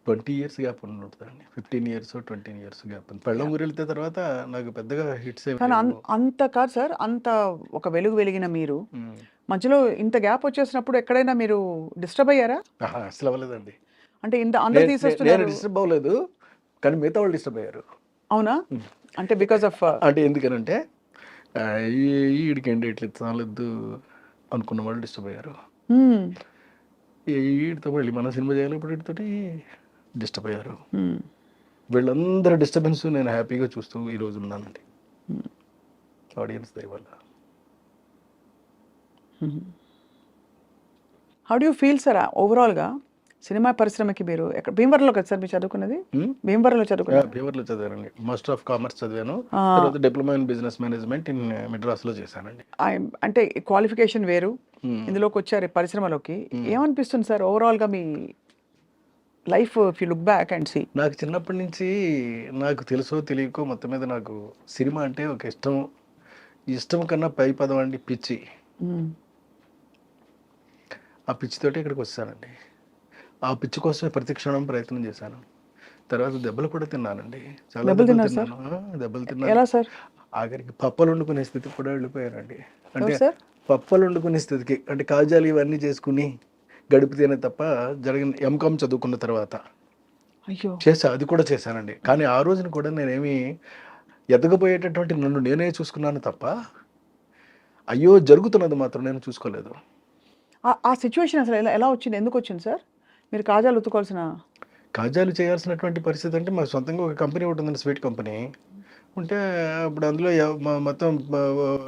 Speaker 2: 20 years గ్యాప్ ఉంటుందండి. 15 years 20 years గ్యాప్. పెళ్ళం ఊరు వెళ్తే తర్వాత నాకు పెద్దగా హిట్స్
Speaker 1: కానీ అంత కాదు సార్, అంత ఒక వెలుగు వెలిగిన మీరు మధ్యలో ఇంత గ్యాప్ వచ్చేసినప్పుడు ఎక్కడైనా మీరు డిస్టర్బ్ అయ్యారా?
Speaker 2: అసలు అవ్వలేదండి.
Speaker 1: అంటే ఇంత అందరూ తీసేస్తున్నారు.
Speaker 2: డిస్టర్బ్ అవ్వలేదు, కానీ మిగతా వాళ్ళు డిస్టర్బ్ అయ్యారు.
Speaker 1: అవునా? అంటే బికాస్ ఆఫ్
Speaker 2: అంటే ఎందుకనంటే ఈడికండి ఇట్లా చాలద్దు అనుకున్న వాళ్ళు డిస్టర్బ్ అయ్యారు. వీడితో మళ్ళీ మన సినిమా చేయాలి ఇప్పుడు వీటితోటి డిస్టర్బ్ అయ్యారు. వీళ్ళందరూ డిస్టర్బెన్స్ నేను హ్యాపీగా చూస్తూ ఈరోజు ఉన్నానండి ఆడియన్స్ దయ వల్ల.
Speaker 1: How do you feel sir ఓవరాల్గా సినిమా పరిశ్రమకి? మీరు ఎక్కడ భీమవరంలో కదా సార్ మీరు చదువుకున్నది? భీమవరంలో చదువుకున్నారు?
Speaker 2: భీమవరంలో చదివానండి. మాస్టర్ ఆఫ్ కామర్స్ చదివాను, తర్వాత diploma in business management in మెడ్రాస్లో చేశానండి.
Speaker 1: అంటే క్వాలిఫికేషన్ వేరు, ఇందులోకి వచ్చారు పరిశ్రమలోకి. ఏమనిపిస్తుంది సార్ ఓవరాల్గా మీ life if you look back and see?
Speaker 2: నాకు చిన్నప్పటి నుంచి నాకు తెలుసో తెలియకో మొత్తం మీద నాకు సినిమా అంటే ఒక ఇష్టం కన్నా పై పదం అండి పిచ్చి. ఆ పిచ్చితోటి ఇక్కడికి వచ్చానండి. ఆ పిచ్చి కోసమే ప్రతి క్షణం ప్రయత్నం చేశాను. తర్వాత దెబ్బలు కూడా తిన్నానండి, చాలా దెబ్బలు తిన్నాను.
Speaker 1: ఎలా సార్?
Speaker 2: ఆఖరికి పప్పలు వండుకునే స్థితికి కూడా వెళ్ళిపోయానండి. అంటే పప్పలు వండుకునే స్థితికి, అంటే కాజాలు ఇవన్నీ చేసుకుని గడిపితేనే తప్ప జరిగిన. ఎంకామ్ చదువుకున్న తర్వాత అది కూడా చేశానండి. కానీ ఆ రోజున కూడా నేనేమి ఎదగబోయేటటువంటి నన్ను నేనే చూసుకున్నాను తప్ప అయ్యో జరుగుతున్నది మాత్రం నేను చూసుకోలేదు.
Speaker 1: ఆ సిచ్యువేషన్ అసలు ఎలా వచ్చింది, ఎందుకు వచ్చింది సార్? మీరు కాజాలు చేయాల్సినటువంటి పరిస్థితి అంటే మాకు సొంతంగా ఒక కంపెనీ ఉంటుందండి, స్వీట్ కంపెనీ ఉంటే అప్పుడు అందులో మొత్తం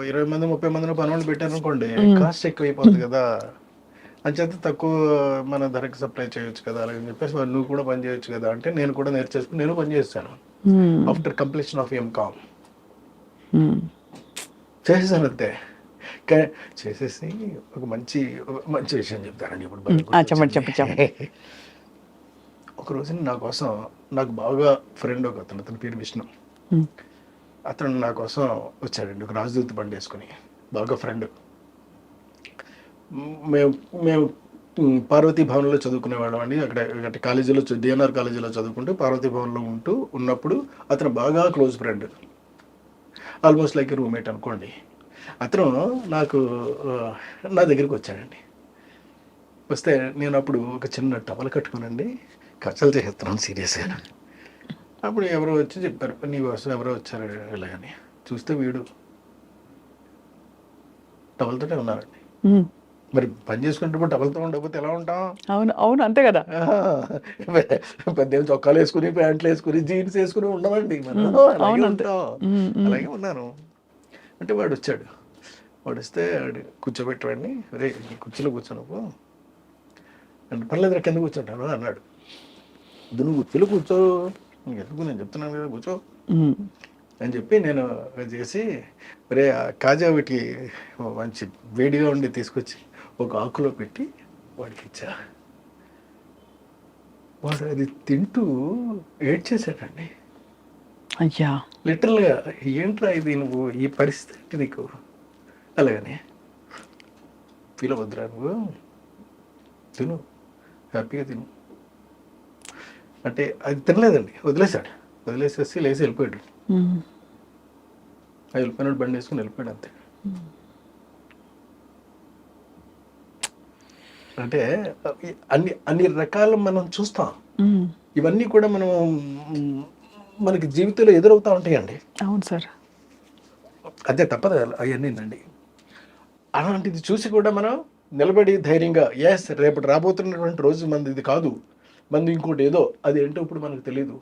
Speaker 1: 20 మంది 30 మందిని పనులు పెట్టారు అనుకోండి, కాస్ట్ ఎక్కువ అయిపోతుంది కదా, అంచేత తక్కువ మన ధరకి సప్లై చేయొచ్చు కదా అలాగని చెప్పేసి నువ్వు కూడా పని చేయొచ్చు కదా అంటే నేను కూడా నేర్చేసుకుని నేను పని చేస్తాను. ఆఫ్టర్ కంప్లీషన్ ఆఫ్ ఎంకామ్ చేసేసాను అంతే. చేసేసి ఒక మంచి విషయం చెప్తానండి ఇప్పుడు. చెప్పండి.
Speaker 2: ఒక రోజు నా కోసం నాకు బాగా ఫ్రెండ్ ఒక అతని పేరు విష్ణు. అతను నా కోసం వచ్చాడండి, ఒక రాజదూత బండి వేసుకుని, బాగా ఫ్రెండ్. మేము పార్వతీ భవన్లో చదువుకునేవాళ్ళం అండి. అక్కడ కాలేజీలో డిఎన్ఆర్ కాలేజీలో చదువుకుంటూ పార్వతీ భవన్లో ఉన్నప్పుడు అతను బాగా close friend, almost like roommate అనుకోండి. అతను నా దగ్గరికి వచ్చాడండి. వస్తే నేను అప్పుడు ఒక చిన్న టవల్ కట్టుకునండి కచ్చలు చేస్తున్నాను సీరియస్గా. అప్పుడు ఎవరో వచ్చి చెప్పారు, నీ కోసం ఎవరో వచ్చారు ఇలాగని. చూస్తే వీడు టవల్తోనే ఉన్నారండి.
Speaker 1: ఉమ్.
Speaker 2: మరి పని చేసుకుంటే టవల్తో ఉండకపోతే ఎలా ఉంటాం?
Speaker 1: అవును అవును, అంతే కదా.
Speaker 2: పెద్ద చొక్కాలు వేసుకుని, ప్యాంట్లు వేసుకుని, జీన్స్ వేసుకుని ఉండమండి మనం. అలాగే
Speaker 1: అవును, అంతే.
Speaker 2: ఉంటాం.
Speaker 1: ఉమ్, ఉమ్.
Speaker 2: అలాగే ఉన్నాను. అంటే వాడు వచ్చాడు. వాడు వస్తే కూర్చోబెట్టవాడిని, రే ఈ కుర్చీలో కూర్చోనుకో అంటే, పర్లేదు కింద కూర్చుంటాను అన్నాడు. నువ్వు కుర్చీలో కూర్చో, నీకు ఎందుకు, నేను చెప్తున్నాను కదా కూర్చో
Speaker 1: ఉమ్.
Speaker 2: అని చెప్పి నేను చేసి, రే ఆ కాజా ఒకటి మంచి వేడిగా ఉండి తీసుకొచ్చి ఒక ఆకులో పెట్టి వాడికి ఇచ్చా. వాడు అది తింటూ ఏడ్చేసాడండి.
Speaker 1: అయ్యా.
Speaker 2: లిటరల్గా, ఏంట్రా ఇది, నువ్వు ఈ పరిస్థితి నీకు అలాగని ఫీల్ అవ్వద్దురా, నువ్వు తిను, హ్యాపీగా తిను అంటే అది తినలేదండి, వదిలేశాడు. వదిలేసేసి లేచి వెళ్ళిపోయాడు.
Speaker 1: ఉమ్.
Speaker 2: వెళ్ళిపోయినాడు, బండి వేసుకుని వెళ్ళిపోయాడు అంతే. అంటే అన్ని అన్ని రకాలు మనం చూస్తాం.
Speaker 1: ఉమ్.
Speaker 2: ఇవన్నీ కూడా మనం మనకి జీవితంలో ఎదురవుతూ ఉంటాయండి.
Speaker 1: అవును సార్.
Speaker 2: అదే తప్పదు అవన్నీనండి. అలాంటిది చూసి కూడా మనం నిలబడి ధైర్యంగా, ఎస్ రేపటి రాబోతున్నటువంటి రోజు మనది ఇది కాదు, మనది ఇంకోటి ఏదో, అది ఏంటో ఇప్పుడు మనకు తెలియదు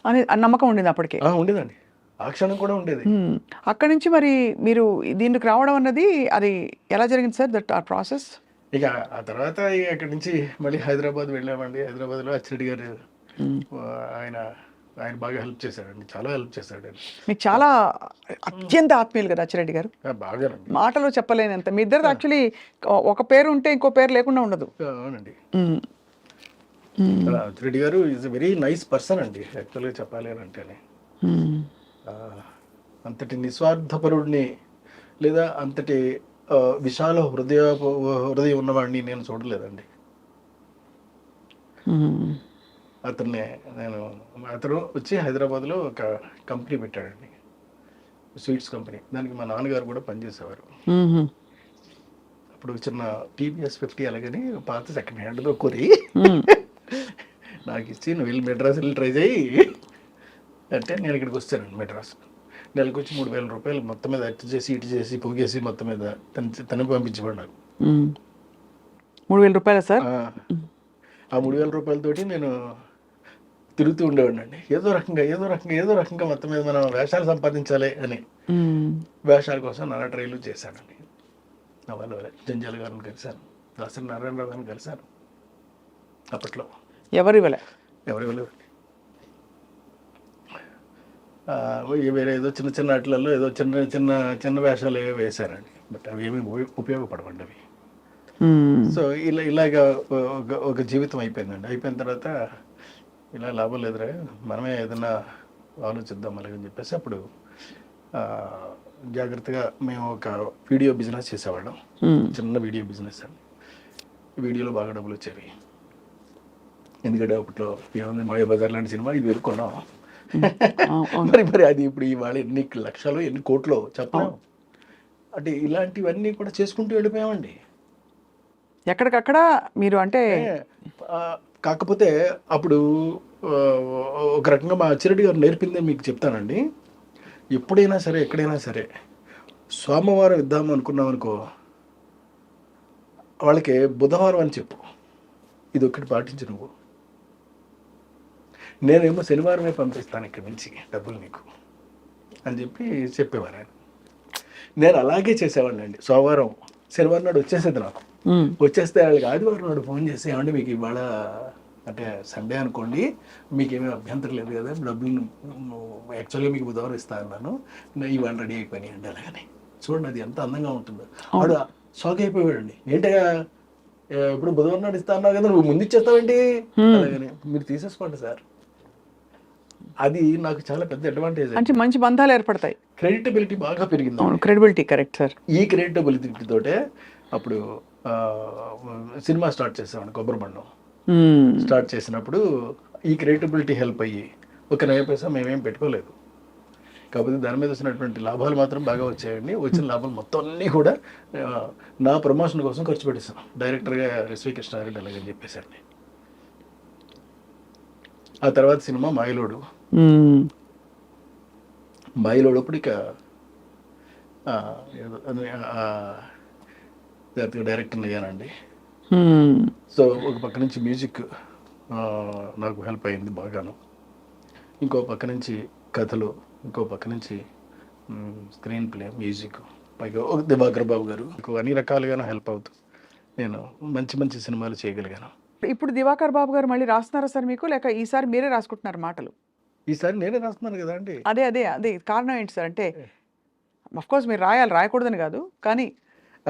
Speaker 1: అని నమ్మకం ఉండింది అప్పటికే.
Speaker 2: ఉండేదండి. ఆ క్షణం కూడా ఉండేది.
Speaker 1: అక్కడి నుంచి మరి మీరు దీనికి రావడం అన్నది అది ఎలా జరిగింది సార్, దట్ ఆ ప్రాసెస్?
Speaker 2: ఇక ఆ తర్వాత అక్కడి నుంచి మళ్ళీ హైదరాబాద్ వెళ్ళామండి. హైదరాబాద్లో అచ్చిరెడ్డి గారు ఆయన ఆయన బాగా హెల్ప్ చేశాడండి, చాలా హెల్ప్ చేశాడు.
Speaker 1: మీకు చాలా అత్యంత ఆత్మీయులు కదా అచ్చిరెడ్డి గారు,
Speaker 2: బాగా
Speaker 1: మాటలో చెప్పలేనంత. మీ ఇద్దరు యాక్చువల్లీ ఒక పేరు ఉంటే ఇంకో పేరు లేకుండా ఉండదు.
Speaker 2: అవునండి. అచ్చిరెడ్డి గారు is a very nice person అండి, యాక్చువల్గా చెప్పాలి అని అంటేనే. అంతటి నిస్వార్థపరుడిని లేదా అంతటి విశాల హృదయం ఉన్నవాడిని నేను చూడలేదండి. అతను వచ్చి హైదరాబాద్లో ఒక కంపెనీ పెట్టాడండి, స్వీట్స్ కంపెనీ. దానికి మా నాన్నగారు కూడా పనిచేసేవారు. అప్పుడు చిన్న టీవీఎస్ 50 అలాగని పాత సెకండ్ హ్యాండ్లో కొని నాకు ఇచ్చి, నువ్వు వెళ్ళి మెడ్రాస్ వెళ్ళి ట్రై చేయి అంటే నేను ఇక్కడికి వచ్చానండి మెడ్రాస్. నెలకు వచ్చి 3,000 రూపాయలు మొత్తం మీద అటు చేసి ఇటు చేసి పోగేసి మొత్తం మీద తనకు పంపించబడ్డాను.
Speaker 1: 3,000 రూపాయలు సార్?
Speaker 2: ఆ 3,000 రూపాయలతోటి నేను తిరుగుతూ ఉండేవాడిని అండి. ఏదో రకంగా మొత్తం మీద మనం వేషాలు సంపాదించాలి అని వేషాల కోసం నానా ట్రైలు చేశానండి. వాళ్ళ జంజాల గారిని కలిశాను, దాసరి నారాయణరావు గారిని కలిశాను. అప్పట్లో
Speaker 1: ఎవరు ఇవ్వలేదు.
Speaker 2: వేరే ఏదో చిన్న చిన్న ఆటలలో ఏదో చిన్న వేషాలు ఏవో వేశారండి. బట్ అవి ఏమీ ఉపయోగపడవండి అవి. సో ఇలాగా ఒక జీవితం అయిపోయిందండి. అయిపోయిన తర్వాత ఇలా లాభం లేదురా, మనమే ఏదైనా ఆలోచిద్దాం అలాగని చెప్పేసి అప్పుడు జాగ్రత్తగా మేము ఒక వీడియో బిజినెస్ చేసేవాళ్ళం. చిన్న వీడియో బిజినెస్ అండి. వీడియోలో బాగా డబ్బులు వచ్చేవి. ఎందుకంటే అప్పట్లో ఏముంది, మాయాబజార్ లాంటి సినిమా ఇది వెరుకున్నాం. మరి అది ఇప్పుడు ఇవాళ ఎన్ని లక్షలు ఎన్ని కోట్లు చెప్పలేము. అంటే ఇలాంటివన్నీ కూడా చేసుకుంటూ వెళ్ళిపోయామండి
Speaker 1: ఎక్కడికక్కడ. మీరు అంటే
Speaker 2: కాకపోతే అప్పుడు ఒక రకంగా మా అచ్చిరెడ్డి గారు నేర్పిందే మీకు చెప్తానండి. ఎప్పుడైనా సరే ఎక్కడైనా సరే సోమవారం ఇద్దాము అనుకున్నాం అనుకో, వాళ్ళకి బుధవారం అని చెప్పు, ఇది ఒక్కటి పాటించు నువ్వు. నేనేమో శనివారమే పంపిస్తాను ఇక్కడి నుంచి డబ్బులు నీకు అని చెప్పేవారు ఆయన. నేను అలాగే చేసేవాడిని అండి. సోమవారం శనివారం నాడు వచ్చేసేది నాకు. వచ్చేస్తే వాళ్ళకి ఆదివారం నాడు ఫోన్ చేసి, ఏమంటే మీకు ఇవాళ అంటే సండే అనుకోండి, మీకేమీ అభ్యంతరం లేదు కదా, డబ్బులు యాక్చువల్గా మీకు బుధవారం ఇస్తా అన్నాను, ఇవాళ రెడీ అయిపోయినాయి అండి అలాగని. చూడండి అది ఎంత అందంగా ఉంటుందో. వాడు షాక్ అయిపోయాడండి. ఏంటగా ఇప్పుడు బుధవారం నాడు ఇస్తా అన్నావు కదా, నువ్వు ముందు ఇచ్చేస్తావేంటి అలాగని. మీరు తీసేసుకోండి సార్. అది నాకు చాలా పెద్ద అడ్వాంటేజ్.
Speaker 1: అంటే మంచి బంధాలు ఏర్పడతాయి,
Speaker 2: క్రెడిటబిలిటీ బాగా పెరిగింది.
Speaker 1: Credibility, correct sir.
Speaker 2: ఈ క్రెడిటబిలిటీ తోటే అప్పుడు సినిమా స్టార్ట్ చేసామండి. కొబ్బరి బండం స్టార్ట్ చేసినప్పుడు ఈ క్రెడిటబిలిటీ హెల్ప్ అయ్యి ఒక 9 పైసా మేమేం పెట్టుకోలేదు. కాకపోతే దాని మీద వచ్చినటువంటి లాభాలు మాత్రం బాగా వచ్చాయండి. వచ్చిన లాభాలు మొత్తం అన్నీ కూడా నా ప్రమోషన్ కోసం ఖర్చు పెట్టేశాను. డైరెక్టర్గా ఎస్వి కృష్ణారెడ్డి అలాగని చెప్పేసండి. ఆ తర్వాత సినిమా మాయలోడు. మాయలోడు అప్పుడు ఇక ఏదో డైరెక్టర్ అయ్యానండి. సో ఒక పక్క నుంచి మ్యూజిక్ నాకు హెల్ప్ అయింది బాగాను, ఇంకో పక్క నుంచి కథలు, ఇంకో పక్క నుంచి స్క్రీన్ ప్లే, మ్యూజిక్, పైగా ఒక దివాకర్ బాబు గారు అన్ని రకాలుగాను హెల్ప్ అవుతూ నేను మంచి మంచి సినిమాలు చేయగలిగాను.
Speaker 1: ఇప్పుడు దివాకర్ బాబు గారు మళ్ళీ రాస్తున్నారా సార్ మీకు, లేక ఈసారి మీరే రాసుకుంటున్నారు మాటలు?
Speaker 2: ఈసారి నేనే రాస్తున్నాను కదా అండి.
Speaker 1: అదే అదే అదే కారణం ఏంటి సార్? అంటే కోర్స్ మీరు రాయాలి, రాయకూడదని కాదు, కానీ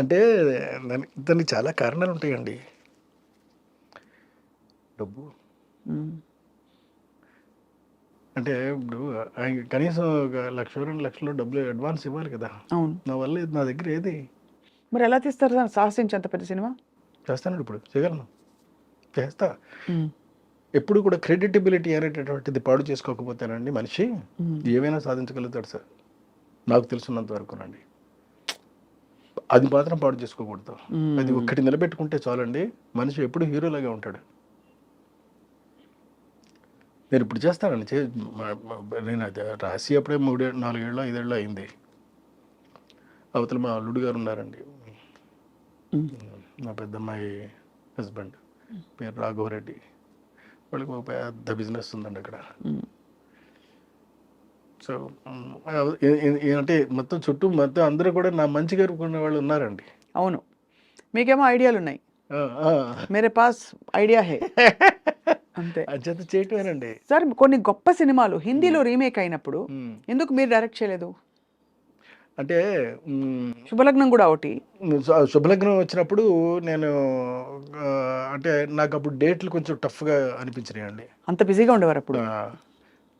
Speaker 2: అంటే దానికి చాలా కారణాలు ఉంటాయండి. డబ్బు అంటే ఇప్పుడు ఆయన కనీసం ఒక 1,00,000-2,00,000 డబ్బులు అడ్వాన్స్ ఇవ్వాలి కదా.
Speaker 1: అవును,
Speaker 2: నా వల్ల నా దగ్గర ఏది.
Speaker 1: మరి ఎలా తీస్తారు సార్ సాహసించి అంత పెద్ద సినిమా?
Speaker 2: చేస్తాను, ఇప్పుడు చేయగలను, చేస్తా. ఎప్పుడు కూడా క్రెడిటబిలిటీ అనేటటువంటిది పాడు చేసుకోకపోతేనండి మనిషి ఏమైనా సాధించగలుగుతాడు సార్, నాకు తెలుసున్నంత వరకునండి. అది మాత్రం పాడు చేసుకోకూడదు. అది ఒక్కటి నిలబెట్టుకుంటే చాలండి, మనిషి ఎప్పుడు హీరోలాగా ఉంటాడు. నేను ఇప్పుడు చేస్తానండి, నేను అది రాసి అప్పుడే 3-4 ఏళ్ళు 5 ఏళ్ళు అయింది. అవతల మా అల్లుడు గారు ఉన్నారండి, నా పెద్దమ్మాయి హస్బెండ్, పేరు రాఘవరెడ్డి. వాళ్ళకి ఒక పెద్ద బిజినెస్ ఉందండి అక్కడ. సో అంటే మొత్తం చుట్టూ మొత్తం అందరూ కూడా నా మంచి కోరుకునే వాళ్ళు ఉన్నారండి.
Speaker 1: అవును, మీకేమో ఐడియాలు ఉన్నాయి, మేరే పాస్ ఐడియా హే అంతే.
Speaker 2: అత్యంత చేయటమేనండి
Speaker 1: సార్. కొన్ని గొప్ప సినిమాలు హిందీలో రీమేక్ అయినప్పుడు ఎందుకు మీరు డైరెక్ట్ చేయలేదు?
Speaker 2: అంటే
Speaker 1: శుభలగ్నం కూడా ఒకటి.
Speaker 2: శుభలగ్నం వచ్చినప్పుడు నేను అంటే నాకు అప్పుడు డేట్లు కొంచెం టఫ్గా అనిపించినాయి అండి.
Speaker 1: అంత బిజీగా ఉండేవారు అప్పుడు?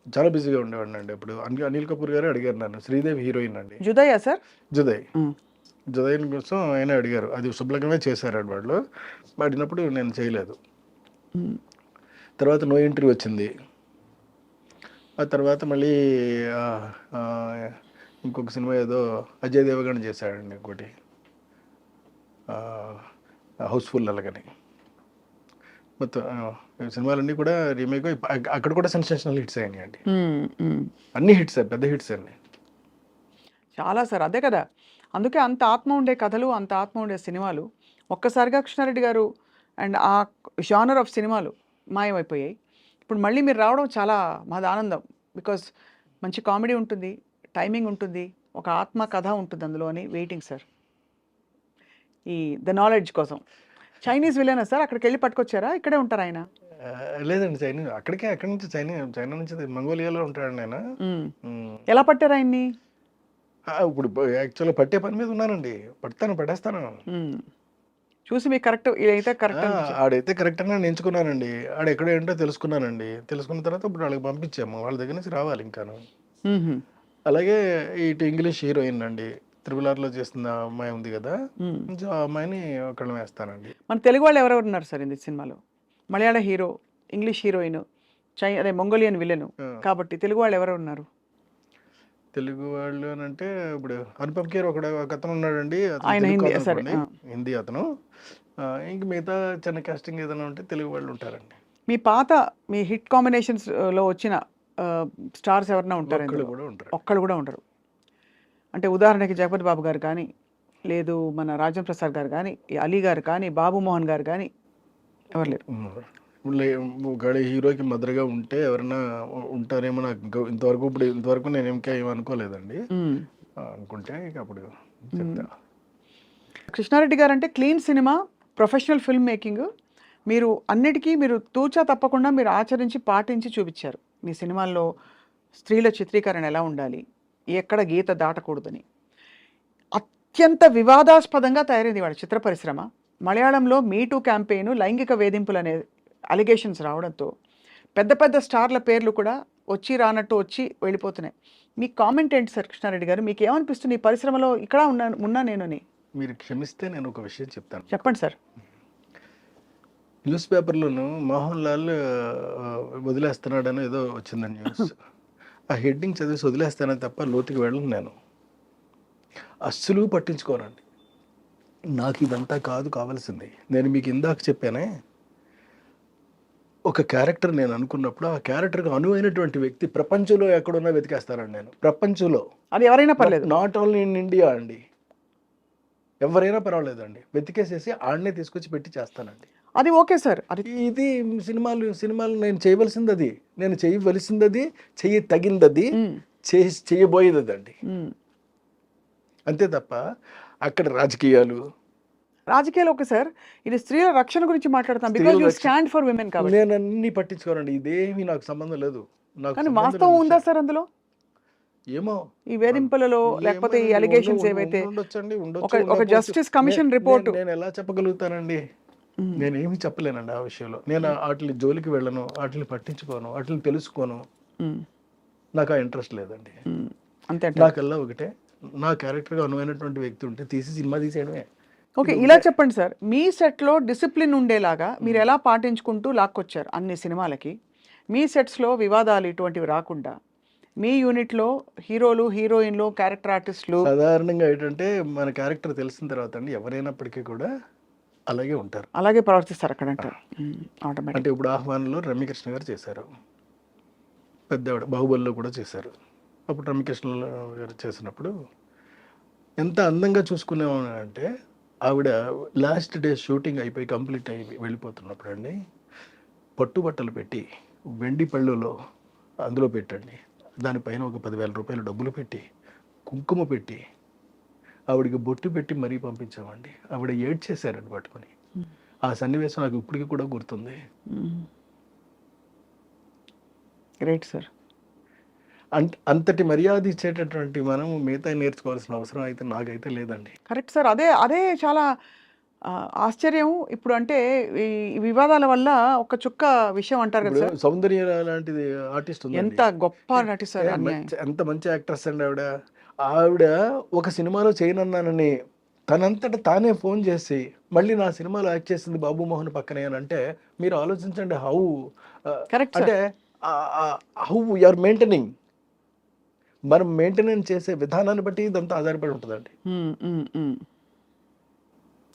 Speaker 2: చాలా బిజీగా ఉండేవాడిని అండి అప్పుడు. అనిల్ కపూర్ గారు అడిగారు నన్ను, శ్రీదేవి హీరోయిన్ అండి.
Speaker 1: జుదయా సార్?
Speaker 2: జుదయ్ కోసం ఆయన అడిగారు, అది శుభలగ్నమే చేశారు వాళ్ళు. అడిగినప్పుడు నేను చేయలేదు. తర్వాత నో ఎంట్రీ వచ్చింది. ఆ తర్వాత మళ్ళీ ఇంకొక సినిమా ఏదో అజయ్ దేవగన్ చేశాడండి ఇంకోటి, హౌస్ఫుల్ అలాగని. మొత్తం సినిమాలన్నీ కూడా రీమేక్, అక్కడ కూడా సెన్సేషనల్ హిట్స్ అయ్యాయి అండి. అన్ని హిట్స్, పెద్ద హిట్స్ అండి
Speaker 1: చాలా సార్. అదే కదా, అందుకే అంత ఆత్మ ఉండే కథలు, అంత ఆత్మ ఉండే సినిమాలు ఒక్కసారిగా కృష్ణారెడ్డి గారు అండ్ ఆ జానర్ ఆఫ్ సినిమాలు మాయమైపోయాయి. ఇప్పుడు మళ్ళీ మీరు రావడం చాలా మాది ఆనందం. బికాస్ మంచి కామెడీ ఉంటుంది, టైమింగ్ ఉంటుంది, ఒక ఆత్మ కథ ఉంటుంది అందులో అని వెయిటింగ్ సార్. ఈ ద నాలెడ్జ్ కోసం. చైనీస్ విలనా సార్? అక్కడికి వెళ్ళి పట్టుకొచ్చారా, ఇక్కడే ఉంటారు ఆయన?
Speaker 2: లేదండి, చైనీస్ అక్కడి నుంచి చైనా నుంచి మంగోలియాలో ఉంటాడు నేను.
Speaker 1: ఎలా పట్టారు ఆయన్ని?
Speaker 2: ఇప్పుడు యాక్చువల్గా పట్టే పని మీద ఉన్నానండి, పట్టేస్తాను.
Speaker 1: చూసి మీకు కరెక్ట్ ఇదైతే కరెక్ట్,
Speaker 2: ఆడైతే కరెక్ట్ అని నేను ఎంచుకున్నానండి. ఆడ ఎక్కడ ఏంటో తెలుసుకున్నానండి. తెలుసుకున్న తర్వాత ఇప్పుడు వాళ్ళకి పంపించాము, వాళ్ళ దగ్గర నుంచి రావాలి ఇంకాను. అలాగే ఇటు ఇంగ్లీష్ హీరోయిన్ అండి, త్రిబుల్-ఆర్లో చేస్తున్న అమ్మాయి ఉంది కదా, ఆ అమ్మాయిని ఒకళ్ళని వేస్తానండి.
Speaker 1: మన తెలుగు వాళ్ళు ఎవరెవరు ఉన్నారు సార్ ఈ సినిమాలో? మలయాళ హీరో, ఇంగ్లీష్ హీరోయిన్, అదే మంగోలియన్ విలన్ కాబట్టి తెలుగు వాళ్ళు ఎవరు ఉన్నారు?
Speaker 2: తెలుగు వాళ్ళు అని అంటే ఇప్పుడు అనుపమ్ ఖేర్ ఒక అతను ఉన్నాడండి,
Speaker 1: ఆయన
Speaker 2: హిందీ అతను. ఇంక మిగతా చిన్న కాస్టింగ్ ఏదైనా ఉంటే తెలుగు వాళ్ళు ఉంటారండి.
Speaker 1: మీ మీ హిట్ కాంబినేషన్స్ లో వచ్చిన స్టార్స్ ఎవరైనా ఉంటారు? ఒక్కళ్ళు కూడా ఉండరు. అంటే ఉదాహరణకి జగపతి బాబు గారు కానీ, లేదు మన రాజేంద్ర ప్రసాద్ గారు కానీ, అలీ గారు కానీ, బాబు మోహన్ గారు కానీ ఎవరు లేరు.
Speaker 2: ఒకవేళ హీరోకి మదర్గా ఉంటే ఎవరైనా ఉంటారేమో నాకు ఇంతవరకు నేను ఇంకా ఏమనుకోలేదండి. అనుకుంటే ఇక అప్పుడు చెప్తా.
Speaker 1: కృష్ణారెడ్డి గారు అంటే clean cinema, professional film making, మీరు అన్నిటికీ మీరు తూచా తప్పకుండా మీరు ఆచరించి పాటించి చూపించారు. మీ సినిమాల్లో స్త్రీల చిత్రీకరణ ఎలా ఉండాలి, ఎక్కడ గీత దాటకూడదని. అత్యంత వివాదాస్పదంగా తయారైంది వాళ్ళ చిత్ర పరిశ్రమ. మలయాళంలో మీటూ క్యాంపెయిన్, లైంగిక వేధింపులు అనే అలిగేషన్స్ రావడంతో పెద్ద పెద్ద స్టార్ల పేర్లు కూడా వచ్చి రానట్టు వచ్చి వెళ్ళిపోతున్నాయి. మీ కామెంట్ ఏంటి సార్ కృష్ణారెడ్డి గారు? మీకు ఏమనిపిస్తుంది ఈ పరిశ్రమలో ఇక్కడ ఉన్నా నేనుని?
Speaker 2: మీరు క్షమిస్తే నేను ఒక విషయం చెప్తాను.
Speaker 1: చెప్పండి సార్.
Speaker 2: న్యూస్ పేపర్లోను మోహన్ లాల్ వదిలేస్తున్నాడని ఏదో వచ్చిందని న్యూస్. ఆ హెడ్డింగ్ చదివేసి వదిలేస్తానని తప్ప లోతుకి వెళ్ళను నేను. అస్సలు పట్టించుకోనండి. నాకు ఇదంతా కాదు కావాల్సింది. నేను మీకు ఇందాక చెప్పానే, ఒక క్యారెక్టర్ నేను అనుకున్నప్పుడు ఆ క్యారెక్టర్కి అనువైనటువంటి వ్యక్తి ప్రపంచంలో ఎక్కడున్నా వెతికేస్తానండి నేను. ప్రపంచంలో,
Speaker 1: అది ఎవరైనా పర్లేదు.
Speaker 2: నాట్ ఓన్లీ ఇన్ ఇండియా అండి, ఎవరైనా పర్వాలేదండి, వెతికేసేసి ఆడనే తీసుకొచ్చి పెట్టి చేస్తానండి.
Speaker 1: అది ఓకే సార్. అది
Speaker 2: ఇది సినిమాలు నేను చేయవలసింది అది, నేను చేయవలసింది అది, చెయ్యి తగిందది, చేయబోయేది అదండి. అంతే తప్ప అక్కడ రాజకీయాలు
Speaker 1: ఓకే సార్. ఇది స్త్రీల రక్షణ గురించి మాట్లాడతాం.
Speaker 2: స్త్రీల
Speaker 1: బికాజ్ యూ
Speaker 2: రక్షణ-
Speaker 1: స్టాండ్ ఫర్ విమెన్ కాబట్టి.
Speaker 2: నేను అన్ని పట్టించుకోనండి, ఇదేమీ నాకు సంబంధం లేదు. నాకు
Speaker 1: కానీ
Speaker 2: సంబంధం
Speaker 1: వాస్తవం
Speaker 2: లేని
Speaker 1: ఉందా
Speaker 2: విషయం.
Speaker 1: సార్ అందులో?
Speaker 2: ఏమో
Speaker 1: ఈ వేధింపులలో లేకపోతే ఈ అలిగేషన్స్ ఏవైతే
Speaker 2: ఉండొచ్చండి,
Speaker 1: ఒక జస్టిస్ కమిషన్ రిపోర్ట్
Speaker 2: నేను ఎలా చెప్పగలుగుతానండి? నేనేమి చెప్పలేనండి ఆ విషయంలో. నేను వాటి జోలికి వెళ్ళను, వాటిని పట్టించుకోను, వాటిని తెలుసుకోను. నాకు ఆ ఇంట్రెస్ట్ లేదండి.
Speaker 1: అంతే.
Speaker 2: నాకల్లా ఒకటే, నా క్యారెక్టర్గా అనువైనటువంటి వ్యక్తి ఉంటే తీసి సినిమా తీసేయడమే.
Speaker 1: ఓకే, ఇలా చెప్పండి సార్, మీ సెట్లో డిసిప్లిన్ ఉండేలాగా మీరు ఎలా పాటించుకుంటూ లాక్కొచ్చారు అన్ని సినిమాలకి? మీ సెట్స్లో వివాదాలు ఇటువంటివి రాకుండా మీ యూనిట్లో హీరోలు, హీరోయిన్లు, క్యారెక్టర్ ఆర్టిస్టులు
Speaker 2: సాధారణంగా ఏంటంటే మన క్యారెక్టర్ తెలిసిన తర్వాత అండి ఎవరైనప్పటికీ కూడా అలాగే ఉంటారు,
Speaker 1: అలాగే ప్రవర్తిస్తారు అక్కడ అంటారు. ఆటోమేటిక్.
Speaker 2: అంటే ఇప్పుడు ఆహ్వానంలో రమ్యకృష్ణ గారు చేశారు, పెద్దవాడు బాహుబలిలో కూడా చేశారు. అప్పుడు రమ్యకృష్ణ గారు చేసినప్పుడు ఎంత అందంగా చూసుకునేవాడు అంటే, ఆవిడ లాస్ట్ డే షూటింగ్ అయిపోయి కంప్లీట్ అయి వెళ్ళిపోతున్నప్పుడు అండి, పట్టుబట్టలు పెట్టి వెండి పళ్ళులో అందులో పెట్టండి, దానిపైన ఒక 10,000 రూపాయలు డబ్బులు పెట్టి, కుంకుమ పెట్టి, ఆవిడకి బొట్టు పెట్టి మరీ పంపించామండి. ఆవిడ ఏడ్చేశారండి పట్టుకొని. ఆ సన్నివేశం నాకు ఇప్పటికీ కూడా గుర్తుంది.
Speaker 1: Great sir.
Speaker 2: అంతటి మర్యాద ఇచ్చేటటువంటి మనం మిగతా నేర్చుకోవాల్సిన అవసరం అయితే నాకైతే లేదండి.
Speaker 1: Correct sir. అదే చాలా ఆశ్చర్యం. ఇప్పుడు అంటే ఈ వివాదాల వల్ల ఒక చుక్క విషయం అంటారు కదా సార్.
Speaker 2: సౌందర్య లాంటిది ఆర్టిస్ట్ ఉంది,
Speaker 1: ఎంత గొప్ప నటి సార్.
Speaker 2: ఎంత మంచి యాక్ట్రెస్ అండి ఆవిడ. ఆవిడ ఒక సినిమాలో చేయనన్నానని తనంతట తానే ఫోన్ చేసి మళ్ళీ నా సినిమాలో యాక్ట్ చేసింది బాబు మోహన్ పక్కనే అని అంటే మీరు ఆలోచించండి హౌ
Speaker 1: కరెక్ట్
Speaker 2: అంటే హౌ యు ఆర్ మెయింటైనింగ్. మనం మెయింటెనెన్స్ చేసే విధానాన్ని బట్టి ఇదంతా ఆధారపడి ఉంటుందండి.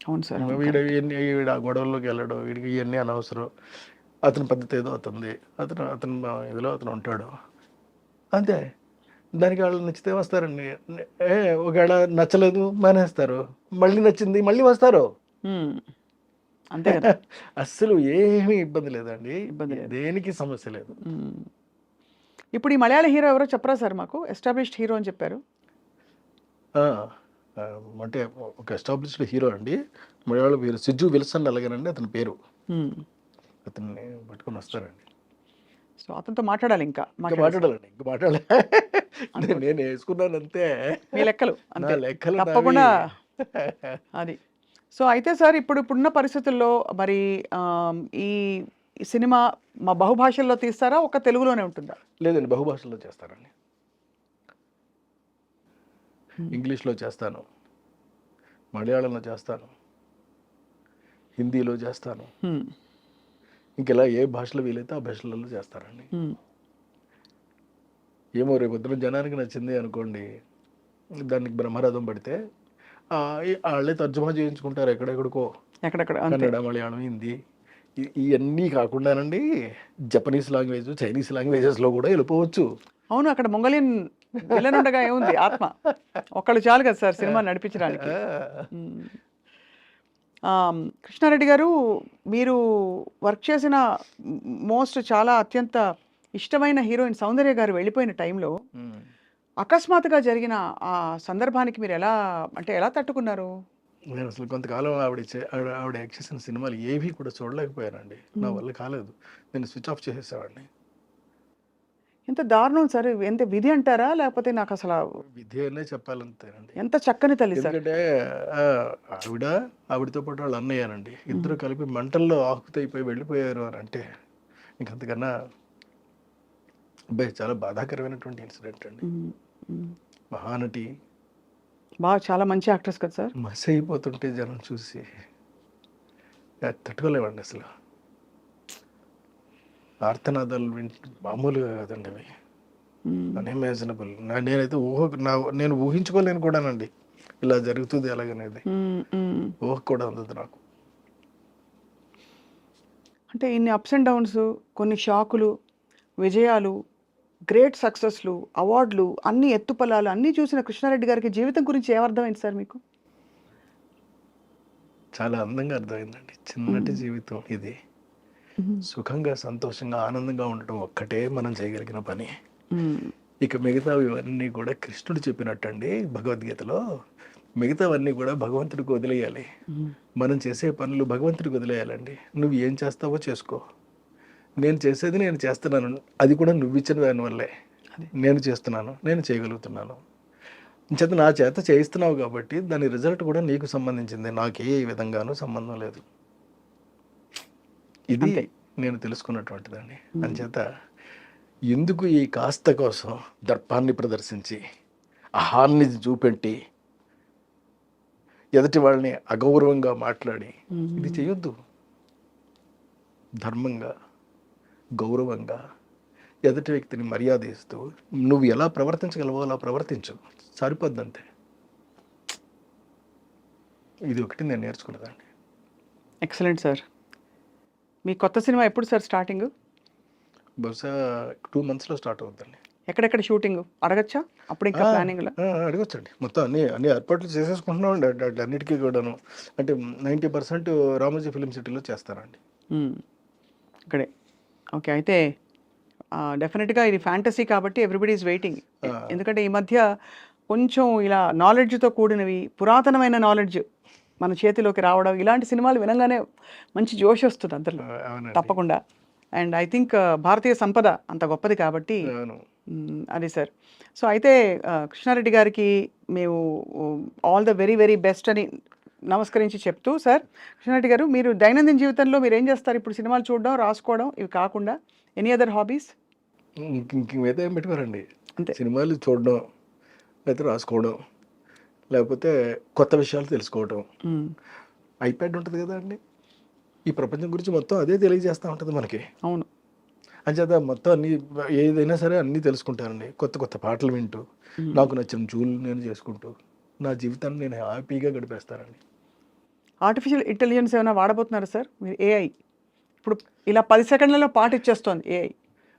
Speaker 1: అవును సార్.
Speaker 2: వీడ గొడవల్లోకి వెళ్ళడం, వీడికి ఇవన్నీ అనవసరం, అతని పద్ధతి ఏదో అతనిది, అతను ఇదిలో అతను ఉంటాడు అంతే. దానికి వాళ్ళు నచ్చితే వస్తారండి, ఒకవేళ నచ్చలేదు మానేస్తారు, మళ్ళీ నచ్చింది మళ్ళీ వస్తారు,
Speaker 1: అంతే కదా.
Speaker 2: అస్సలు ఏమీ ఇబ్బంది లేదండి, దేనికి సమస్య లేదు.
Speaker 1: ఇప్పుడు ఈ మలయాళ హీరో ఎవరో చెప్పరా సార్ మాకు? ఎస్టాబ్లిష్డ్ హీరో అని చెప్పారు.
Speaker 2: అంటే ఒక ఎస్టాబ్లిష్డ్ హీరో అండి, మలయాళ పేరు సిజ్జు విల్సన్ అలాగేనండి అతని పేరు. అతన్ని పట్టుకొని వస్తారండి.
Speaker 1: సో అతనితో మాట్లాడాలి, ఇంకా
Speaker 2: మాట్లాడాలండి, ఇంకా మాట్లాడాలి. నేను వేసుకున్నాను అంతే,
Speaker 1: మీ లెక్కలు
Speaker 2: నా లెక్కలు
Speaker 1: తప్పకుండా అది. సో అయితే సార్ ఇప్పుడున్న పరిస్థితుల్లో మరి ఈ సినిమా మా బహుభాషల్లో తీస్తారా, ఒక తెలుగులోనే ఉంటుందా?
Speaker 2: లేదండి, బహుభాషల్లో చేస్తానండి. ఇంగ్లీష్లో చేస్తాను, మలయాళంలో చేస్తాను, హిందీలో చేస్తాను, ఇంకెలా ఏ భాషలో వీలైతే ఆ భాషలలో చేస్తారండి. ఏమో రేపొద్దున జనానికి నచ్చింది అనుకోండి, దానికి బ్రహ్మరథం పడితే వాళ్ళే తర్జుమా చేయించుకుంటారు ఎక్కడెక్కడికో, కన్నడ, మలయాళం, హిందీ, ఇవన్నీ కాకుండానండి జపనీస్ లాంగ్వేజ్, చైనీస్ లాంగ్వేజెస్లో కూడా వెళ్ళిపోవచ్చు.
Speaker 1: అవును, అక్కడ మంగోలియన్ ఉండగా ఏముంది, ఆత్మ ఒకళ్ళు చాలు కదా సార్ సినిమా నడిపించడానికి. కృష్ణారెడ్డి గారు, మీరు వర్క్ చేసిన చాలా అత్యంత ఇష్టమైన హీరోయిన్ సౌందర్య గారు వెళ్ళిపోయిన టైంలో అకస్మాత్తుగా జరిగిన ఆ సందర్భానికి మీరు ఎలా తట్టుకున్నారు?
Speaker 2: నేను అసలు కొంతకాలం ఆవిడ యాక్ట్ చేసిన సినిమాలు ఏవి కూడా చూడలేకపోయానండి, నా వల్ల కాలేదు, నేను స్విచ్ ఆఫ్ చేసేసావాడిని.
Speaker 1: ఎంత దారుణం సార్, ఎంత విధి అంటారా లేకపోతే? నాకు అసలు
Speaker 2: విధి అనే చెప్పాలంతేనండి.
Speaker 1: ఎంత చక్కని తల్లి సార్.
Speaker 2: ఎందుకంటే ఆవిడతో పాటు వాళ్ళు అన్నయ్యానండి, ఇద్దరు కలిపి మంటల్లో ఆహుతైపోయి వెళ్ళిపోయారు అని అంటే ఇంకంతకన్నా అబ్బాయి చాలా బాధాకరమైనటువంటి ఇన్సిడెంట్ అండి. మహానటి,
Speaker 1: చాలా మంచి యాక్ట్రెస్ కదా సార్.
Speaker 2: మస్ అయిపోతుంటే జనం చూసి తట్టుకోలేమండి అసలు. ఆర్తనాదాలు మామూలుగా కాదండి అవి, అన్ఇమాజినబుల్. నేనైతే నేను ఊహించుకోలేను కూడానండి ఇలా జరుగుతుంది అలాగనేది, ఊహ కూడా అందదు నాకు.
Speaker 1: అంటే ఇన్ని అప్స్ అండ్ డౌన్స్, కొన్ని షాకులు, విజయాలు, గ్రేట్ సక్సెస్లు, అవార్డులు, అన్ని ఎత్తుపల్లాలు అన్నీ చూసిన కృష్ణారెడ్డి గారికి జీవితం గురించి ఏమర్థమైంది సార్ మీకు?
Speaker 2: చాలా అందంగా అర్థమైందండి. చిన్నటి జీవితం ఇది. సుఖంగా, సంతోషంగా, ఆనందంగా ఉండటం ఒక్కటే మనం చేయగలిగిన పని. ఇక మిగతావి ఇవన్నీ కూడా కృష్ణుడు చెప్పినట్టండి భగవద్గీతలో, మిగతావన్నీ కూడా భగవంతుడికి వదిలేయాలి. మనం చేసే పనులు భగవంతుడికి వదిలేయాలండి. నువ్వు ఏం చేస్తావో చేసుకో, నేను చేసేది నేను చేస్తున్నాను, అది కూడా నువ్వు ఇచ్చిన దానివల్లే నేను చేస్తున్నాను, నేను చేయగలుగుతున్నాను. చేత నా చేత చేయిస్తున్నావు కాబట్టి దాని రిజల్ట్ కూడా నీకు సంబంధించింది, నాకు ఏ విధంగానూ సంబంధం లేదు. ఇది నేను తెలుసుకున్నటువంటిదండి. అంచేత ఎందుకు ఈ కాస్త కోసం దర్పాన్ని ప్రదర్శించి, అహాన్ని చూపెట్టి, ఎదుటి వాళ్ళని అగౌరవంగా మాట్లాడి ఇది చేయొద్దు. ధర్మంగా, గౌరవంగా, ఎదుటి వ్యక్తిని మర్యాద ఇస్తూ నువ్వు ఎలా ప్రవర్తించగలవో అలా ప్రవర్తించు, సరిపోద్దంతే. ఇది ఒకటి నేను నేర్చుకున్నదండి.
Speaker 1: Excellent sir. మీ కొత్త సినిమా ఎప్పుడు సార్ స్టార్టింగ్?
Speaker 2: బహుశా 2 monthsలో స్టార్ట్ అవుతుందండి.
Speaker 1: ఎక్కడెక్కడ షూటింగ్ అడగచ్చా? అప్పుడు ఇంకా ప్లానింగ్లో
Speaker 2: అడగొచ్చండి. మొత్తం అన్ని ఏర్పాట్లు చేసేసుకుంటున్నాం అండి అన్నిటికీ కూడాను. అంటే 90% రామోజీ ఫిలిం సిటీలో చేస్తానండి.
Speaker 1: ఇక్కడే. ఓకే. అయితే డెఫినెట్గా ఇది ఫ్యాంటసీ కాబట్టి ఎవ్రీబడి ఈజ్ వెయిటింగ్. ఎందుకంటే ఈ మధ్య కొంచెం ఇలా నాలెడ్జ్తో కూడినవి, పురాతనమైన నాలెడ్జ్ మన చేతిలోకి రావడం, ఇలాంటి సినిమాలు వినంగానే మంచి జోష్ వస్తుంది అందరిలో.
Speaker 2: అవునండి.
Speaker 1: తప్పకుండా. అండ్ ఐ థింక్ భారతీయ సంపద అంత గొప్పది కాబట్టి
Speaker 2: అవును.
Speaker 1: అది సార్. సో అయితే కృష్ణారెడ్డి గారికి మేము all the very very best అని నమస్కరించి చెప్తూ, సార్ కృష్ణారెడ్డి గారు, మీరు దైనందిన జీవితంలో మీరు ఏం చేస్తారు ఇప్పుడు? సినిమాలు చూడడం, రాసుకోవడం, ఇవి కాకుండా ఎనీ అదర్ హాబీస్?
Speaker 2: మిగతా ఏం పెట్టుకోరండి.
Speaker 1: అంతే.
Speaker 2: సినిమాలు చూడడం, లేకపోతే రాసుకోవడం, లేకపోతే కొత్త విషయాలు తెలుసుకోవడం. ఐప్యాడ్ ఉంటుంది కదా అండి, ఈ ప్రపంచం గురించి మొత్తం అదే తెలియజేస్తూ ఉంటుంది మనకి.
Speaker 1: అవును.
Speaker 2: అంచేత మొత్తం అన్ని ఏదైనా సరే అన్నీ తెలుసుకుంటానండి. కొత్త కొత్త పాటలు వింటూ, నాకు నచ్చిన జూలు నేను చేసుకుంటూ నా జీవితాన్ని నేను హ్యాపీగా గడిపేస్తానండి.
Speaker 1: ఆర్టిఫిషియల్ ఇంటెలిజెన్స్ ఏమైనా వాడబోతున్నారా సార్ మీరు? ఏఐ ఇప్పుడు ఇలా 10 సెకండ్లలో పాట ఇచ్చేస్తోంది ఏఐ.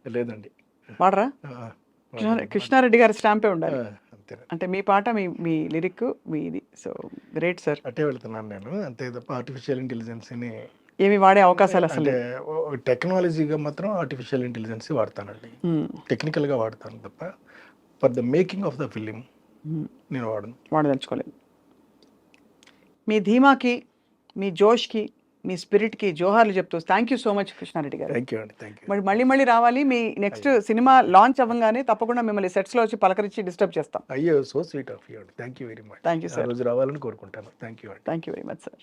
Speaker 2: లేదండి.
Speaker 1: వాడరా? కృష్ణారెడ్డి గారి స్టాంపే ఉండాలి.
Speaker 2: అంతే.
Speaker 1: అంటే మీ పాట, మీ లిరిక్, మీ ఇది. So great sir.
Speaker 2: అట్టే వెళ్తున్నాను నేను, అంతే తప్ప ఆర్టిఫిషియల్ ఇంటెలిజెన్స్ని
Speaker 1: ఏమి వాడే అవకాశాలు అసలు?
Speaker 2: అంటే టెక్నాలజీగా మాత్రం ఆర్టిఫిషియల్ ఇంటెలిజెన్స్ వాడతానండి. టెక్నికల్గా వాడతాను తప్ప for the making of the film నేను వాడదలుచుకోలేదు.
Speaker 1: మీ ధీమాకి, మీ జోష్కి, మీ స్పిరిట్కి జోహార్లు చెప్తూ thank you so much Krishna Reddy గారు.
Speaker 2: థ్యాంక్ యూ అండి. Thank you.
Speaker 1: మరి మళ్ళీ రావాలి. మీ నెక్స్ట్ సినిమా లాంచ్ అవ్వగానే తప్పకుండా మిమ్మల్ని సెట్స్లో వచ్చి పలకరించి డిస్టర్బ్ చేస్తాం.
Speaker 2: అయ్యో, సో స్వీట్ ఆఫ్ యూ అండి. Thank you very much.
Speaker 1: Thank you sir.
Speaker 2: రోజు రావాలని కోరుకుంటాను. థ్యాంక్ యూ అండి.
Speaker 1: Thank you very much sir.